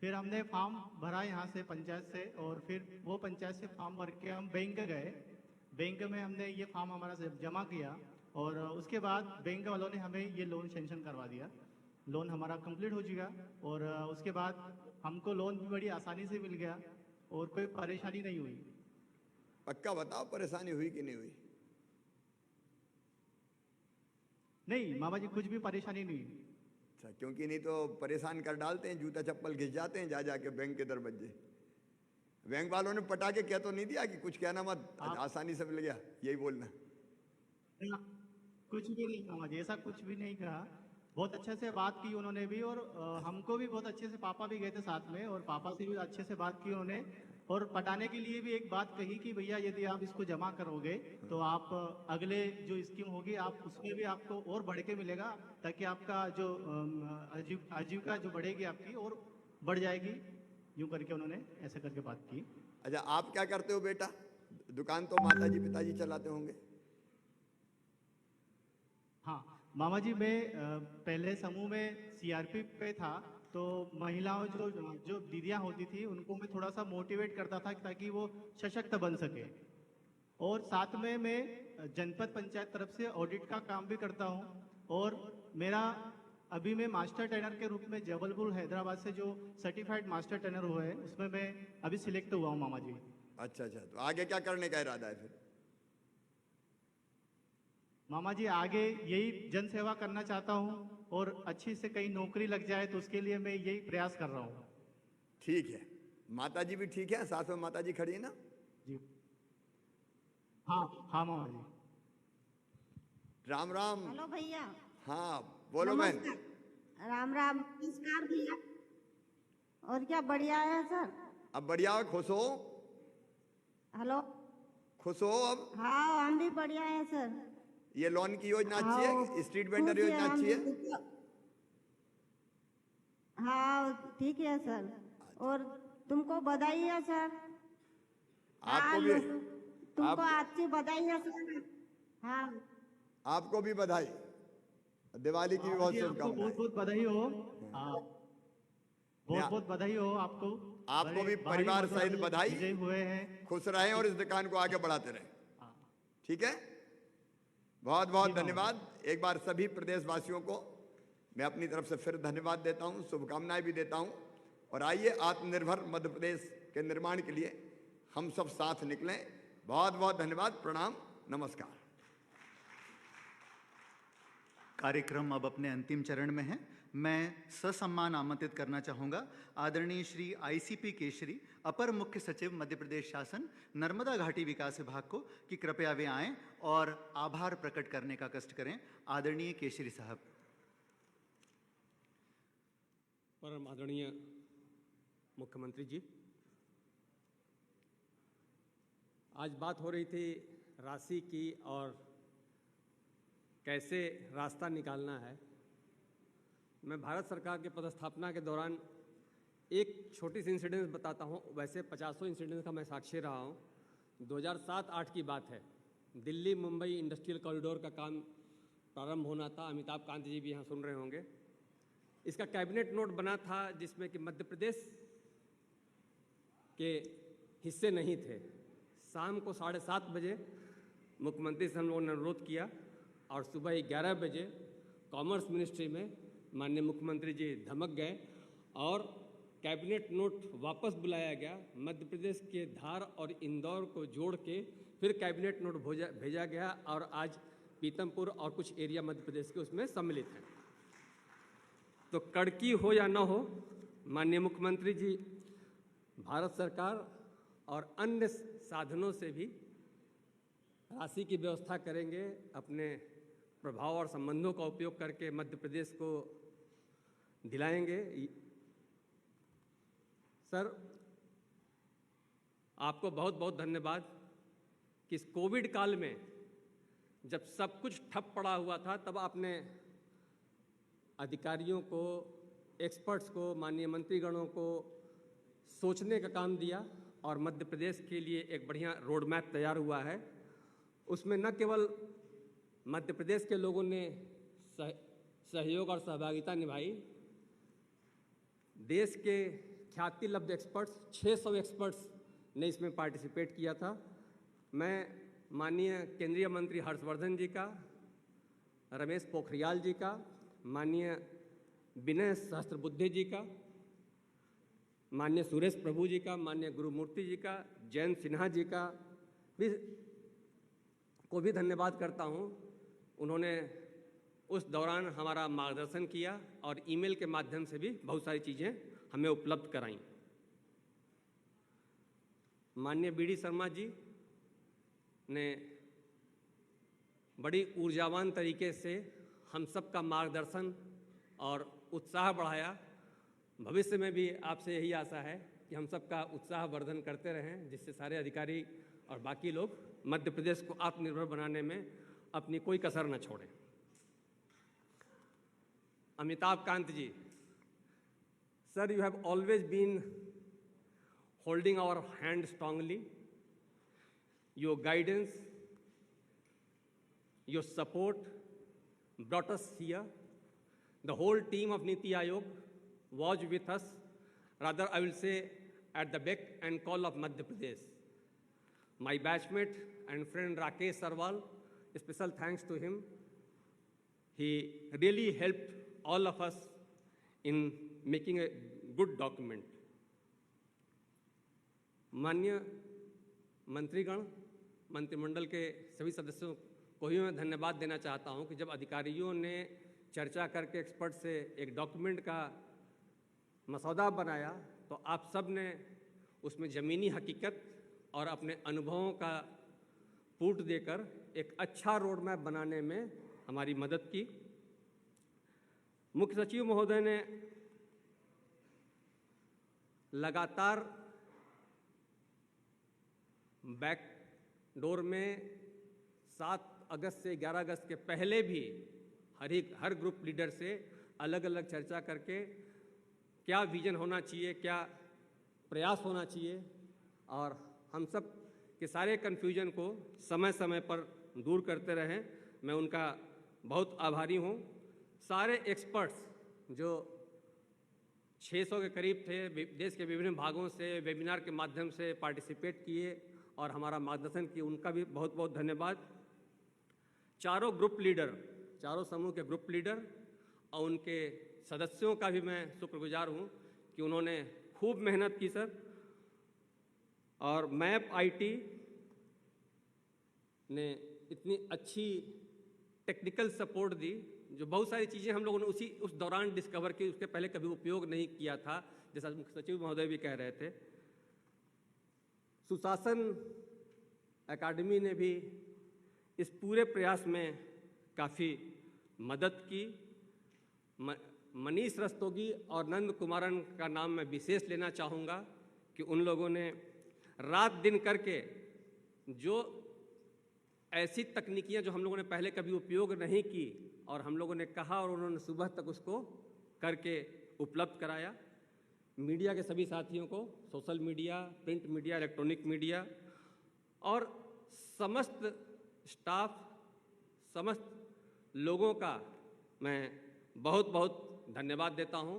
फिर हमने फॉर्म भरा यहाँ से पंचायत से, और फिर वो पंचायत से फॉर्म भर के हम बैंक गए। बैंक में हमने ये फॉर्म हमारा जमा किया, और उसके बाद बैंक वालों ने हमें ये लोन सेंक्शन करवा दिया। लोन हमारा कंप्लीट हो चुका, और उसके बाद हमको लोन भी बड़ी आसानी से मिल गया, और कोई परेशानी नहीं हुई। पक्का बताओ, परेशानी हुई कि नहीं हुई? नहीं मामा जी, कुछ भी परेशानी नहीं हुई। अच्छा, क्योंकि नहीं तो परेशान कर डालते हैं, जूता चप्पल घिस जाते हैं जा जाके बैंक के दरवाजे। बैंक वालों ने पटा के कह तो नहीं दिया कि कुछ कहना मत, आसानी से मिल गया, यही बोलना? कुछ भी नहीं मामा जी, ऐसा कुछ भी नहीं कहा। बहुत अच्छे से बात की उन्होंने भी, और हमको भी बहुत अच्छे से, पापा भी गए थे साथ में और पापा से भी अच्छे से बात की उन्होंने। और पटाने के लिए भी एक बात कही कि भैया यदि आप इसको जमा करोगे तो आप अगले जो स्कीम होगी आप उसमें भी आपको और बढ़ के मिलेगा, ताकि आपका जो आजीविका जो बढ़ेगी आपकी और बढ़ जाएगी। यूं करके उन्होंने ऐसे करके बात की। अच्छा, आप क्या करते हो बेटा? दुकान तो माताजी पिताजी चलाते होंगे। हाँ मामा जी, मैं पहले समूह में सीआरपी पे था, तो महिलाओं जो दीदियां होती थी उनको मैं थोड़ा सा मोटिवेट करता था ताकि वो सशक्त बन सके। और साथ में मैं जनपद पंचायत तरफ से ऑडिट का काम भी करता हूँ। और मेरा अभी मैं मास्टर ट्रेनर के रूप में जबलपुर हैदराबाद से जो सर्टिफाइड मास्टर ट्रेनर हुआ है उसमें मैं अभी सिलेक्ट हुआ हूँ मामा जी। अच्छा अच्छा, तो आगे क्या करने का इरादा है फिर? मामा जी आगे यही जन सेवा करना चाहता हूँ, और अच्छी से कहीं नौकरी लग जाए तो उसके लिए मैं यही प्रयास कर रहा हूँ। ठीक है, माताजी भी ठीक है, साथ में माताजी खड़ी है ना? जी हाँ हाँ मामा जी। राम राम। हेलो भैया। हाँ बोलो बहन। नमस्कार। राम राम, नमस्कार भैया। और क्या बढ़िया है सर? अब बढ़िया हो, खुश हो? हेलो। खुश हो अब? हाँ हम भी बढ़िया है सर। ये लोन की योजना अच्छी है, स्ट्रीट वेंडर खुश हैं योजना हम अच्छी है। भी। हाँ ठीक है सर, और तुमको बधाई है सर। आपको भी, तुमको अच्छी बधाई है सर। हाँ आपको भी बधाई, दिवाली की भी बहुत जी, आपको बहुत शुभकामनाएं। बहुत बधाई हो। बहुत बहुत बधाई हो आपको। आपको भी बड़े भारी परिवार मतों सहित से बधाई। विजयी हुए हैं। खुश रहें और इस दुकान को आगे बढ़ाते रहें। ठीक है, बहुत बहुत धन्यवाद। एक बार सभी प्रदेशवासियों को मैं अपनी तरफ से फिर धन्यवाद देता हूं, शुभकामनाएं भी देता हूं। और आइए आत्मनिर्भर मध्य प्रदेश के निर्माण के लिए हम सब साथ निकलें। बहुत बहुत धन्यवाद, प्रणाम, नमस्कार। कार्यक्रम अब अपने अंतिम चरण में है। मैं ससम्मान आमंत्रित करना चाहूँगा आदरणीय श्री आईसीपी केशरी, अपर मुख्य सचिव मध्य प्रदेश शासन, नर्मदा घाटी विकास विभाग को कि कृपया वे आएं और आभार प्रकट करने का कष्ट करें। आदरणीय केशरी साहब। परम आदरणीय मुख्यमंत्री जी, आज बात हो रही थी राशि की और कैसे रास्ता निकालना है। मैं भारत सरकार के पदस्थापना के दौरान एक छोटी सी इंसिडेंस बताता हूँ। वैसे 50 इंसिडेंस का मैं साक्षी रहा हूँ। 2007-8 की बात है। दिल्ली मुंबई इंडस्ट्रियल कॉरिडोर का काम प्रारंभ होना था। अमिताभ कांत जी भी यहाँ सुन रहे होंगे। इसका कैबिनेट नोट बना था जिसमें कि मध्य प्रदेश के हिस्से नहीं थे। शाम को 7:30 बजे मुख्यमंत्री से हम लोगों ने अनुरोध किया और सुबह 11 बजे कॉमर्स मिनिस्ट्री में माननीय मुख्यमंत्री जी धमक गए और कैबिनेट नोट वापस बुलाया गया। मध्य प्रदेश के धार और इंदौर को जोड़ के फिर कैबिनेट नोट भेजा गया और आज पीतमपुर और कुछ एरिया मध्य प्रदेश के उसमें सम्मिलित हैं। तो कड़की हो या न हो, माननीय मुख्यमंत्री जी भारत सरकार और अन्य साधनों से भी राशि की व्यवस्था करेंगे। अपने प्रभाव और संबंधों का उपयोग करके मध्य प्रदेश को दिलाएंगे। सर, आपको बहुत बहुत धन्यवाद कि इस कोविड काल में जब सब कुछ ठप पड़ा हुआ था तब आपने अधिकारियों को, एक्सपर्ट्स को, माननीय मंत्रीगणों को सोचने का काम दिया और मध्य प्रदेश के लिए एक बढ़िया रोड मैप तैयार हुआ है। उसमें न केवल मध्य प्रदेश के लोगों ने सहयोग और सहभागिता निभाई, देश के ख्याति लब्ध एक्सपर्ट्स 600 एक्सपर्ट्स ने इसमें पार्टिसिपेट किया था। मैं माननीय केंद्रीय मंत्री हर्षवर्धन जी का, रमेश पोखरियाल जी का, माननीय विनय सहस्त्रबुद्धे जी का, माननीय सुरेश प्रभु जी का, माननीय गुरुमूर्ति जी का, जयंत सिन्हा जी का को भी धन्यवाद करता हूँ। उन्होंने उस दौरान हमारा मार्गदर्शन किया और ईमेल के माध्यम से भी बहुत सारी चीज़ें हमें उपलब्ध कराईं। माननीय बीडी शर्मा जी ने बड़ी ऊर्जावान तरीके से हम सब का मार्गदर्शन और उत्साह बढ़ाया। भविष्य में भी आपसे यही आशा है कि हम सब का उत्साह वर्धन करते रहें, जिससे सारे अधिकारी और बाकी लोग मध्य प्रदेश को आत्मनिर्भर बनाने में अपनी कोई कसर न छोड़ें। अमिताभ कांत जी, sir, you have always been holding our hand strongly. Your guidance, your support brought us here. The whole team of Niti Aayog was with us, rather I will say at the beck and call of Madhya Pradesh. My batchmate and friend Rakesh Sarwal, special thanks to him. He really helped all of us in making a good document. माननीय मंत्रीगण, मंत्रिमंडल के सभी सदस्यों को ही मैं धन्यवाद देना चाहता हूं कि जब अधिकारियों ने चर्चा करके एक्सपर्ट से एक डॉक्यूमेंट का मसौदा बनाया तो आप सब ने उसमें ज़मीनी हकीकत और अपने अनुभवों का पुट देकर एक अच्छा रोड मैप बनाने में हमारी मदद की। मुख्य सचिव महोदय ने लगातार बैक डोर में 7 अगस्त से 11 अगस्त के पहले भी हर ग्रुप लीडर से अलग अलग चर्चा करके क्या विजन होना चाहिए, क्या प्रयास होना चाहिए, और हम सब के सारे कन्फ्यूजन को समय समय पर दूर करते रहें। मैं उनका बहुत आभारी हूँ। सारे एक्सपर्ट्स जो 600 के करीब थे, देश के विभिन्न भागों से वेबिनार के माध्यम से पार्टिसिपेट किए और हमारा मार्गदर्शन किए, उनका भी बहुत बहुत धन्यवाद। चारों ग्रुप लीडर, चारों समूह के ग्रुप लीडर और उनके सदस्यों का भी मैं शुक्रगुजार हूँ कि उन्होंने खूब मेहनत की सर। और मैप आईटी ने इतनी अच्छी टेक्निकल सपोर्ट दी, जो बहुत सारी चीज़ें हम लोगों ने उस दौरान डिस्कवर की, उसके पहले कभी उपयोग नहीं किया था, जैसा मुख्य सचिव महोदय भी कह रहे थे। सुशासन एकेडमी ने भी इस पूरे प्रयास में काफ़ी मदद की। मनीष रस्तोगी और नंद कुमारन का नाम मैं विशेष लेना चाहूँगा कि उन लोगों ने रात दिन करके जो ऐसी तकनीकियाँ जो हम लोगों ने पहले कभी उपयोग नहीं की और हम लोगों ने कहा और उन्होंने सुबह तक उसको करके उपलब्ध कराया। मीडिया के सभी साथियों को, social media, print media, electronic media और समस्त स्टाफ, समस्त लोगों का मैं बहुत बहुत धन्यवाद देता हूं।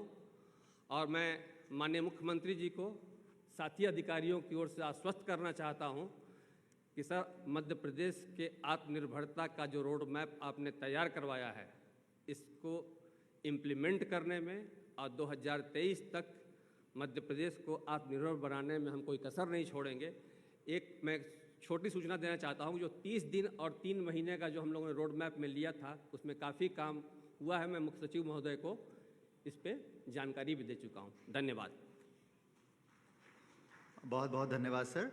और मैं माननीय मुख्यमंत्री जी को साथी अधिकारियों की ओर से आश्वस्त करना चाहता हूं कि सर, मध्य प्रदेश के आत्मनिर्भरता का जो रोड मैप आपने तैयार करवाया है, इसको इम्प्लीमेंट करने में और 2023 तक मध्य प्रदेश को आत्मनिर्भर बनाने में हम कोई कसर नहीं छोड़ेंगे। एक मैं छोटी सूचना देना चाहता हूं, जो 30 दिन और 3 महीने का जो हम लोगों ने रोड मैप में लिया था, उसमें काफ़ी काम हुआ है। मैं मुख्य सचिव महोदय को इस पे जानकारी भी दे चुका हूं। धन्यवाद। बहुत बहुत धन्यवाद सर।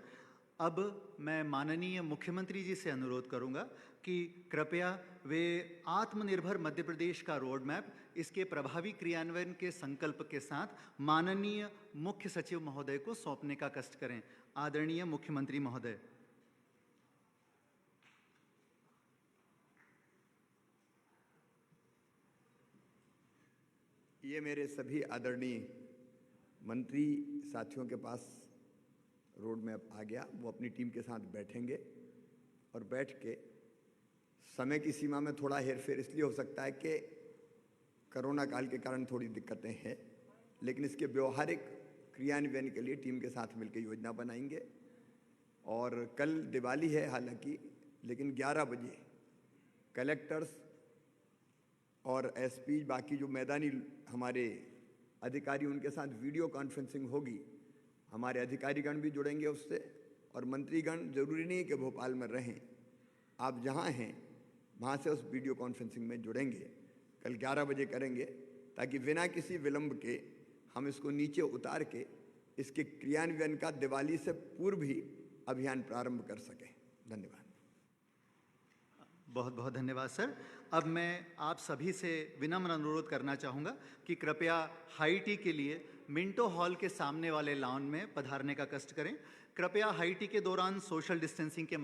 अब मैं माननीय मुख्यमंत्री जी से अनुरोध करूंगा कि कृपया वे आत्मनिर्भर मध्य प्रदेश का रोड मैप, इसके प्रभावी क्रियान्वयन के संकल्प के साथ माननीय मुख्य सचिव महोदय को सौंपने का कष्ट करें। आदरणीय मुख्यमंत्री महोदय। ये मेरे सभी आदरणीय मंत्री साथियों के पास रोड मैप आ गया। वो अपनी टीम के साथ बैठेंगे और बैठ के समय की सीमा में थोड़ा हेरफेर इसलिए हो सकता है कि कोरोना काल के कारण थोड़ी दिक्कतें हैं, लेकिन इसके व्यवहारिक क्रियान्वयन के लिए टीम के साथ मिलकर योजना बनाएंगे। और कल दिवाली है हालांकि, लेकिन 11 बजे कलेक्टर्स और एसपी, बाकी जो मैदानी हमारे अधिकारी, उनके साथ वीडियो कॉन्फ्रेंसिंग होगी। हमारे अधिकारीगण भी जुड़ेंगे उससे, और मंत्रीगण, जरूरी नहीं कि भोपाल में रहें, आप जहां हैं वहां से उस वीडियो कॉन्फ्रेंसिंग में जुड़ेंगे। कल 11 बजे करेंगे, ताकि बिना किसी विलंब के हम इसको नीचे उतार के इसके क्रियान्वयन का दिवाली से पूर्व ही अभियान प्रारंभ कर सकें। धन्यवाद। बहुत बहुत धन्यवाद सर। अब मैं आप सभी से विनम्र अनुरोध करना चाहूँगा कि कृपया हाई टी के लिए मिंटो हॉल के सामने वाले लॉन में पधारने का कष्ट करें। कृपया हाई टी के दौरान सोशल डिस्टेंसिंग के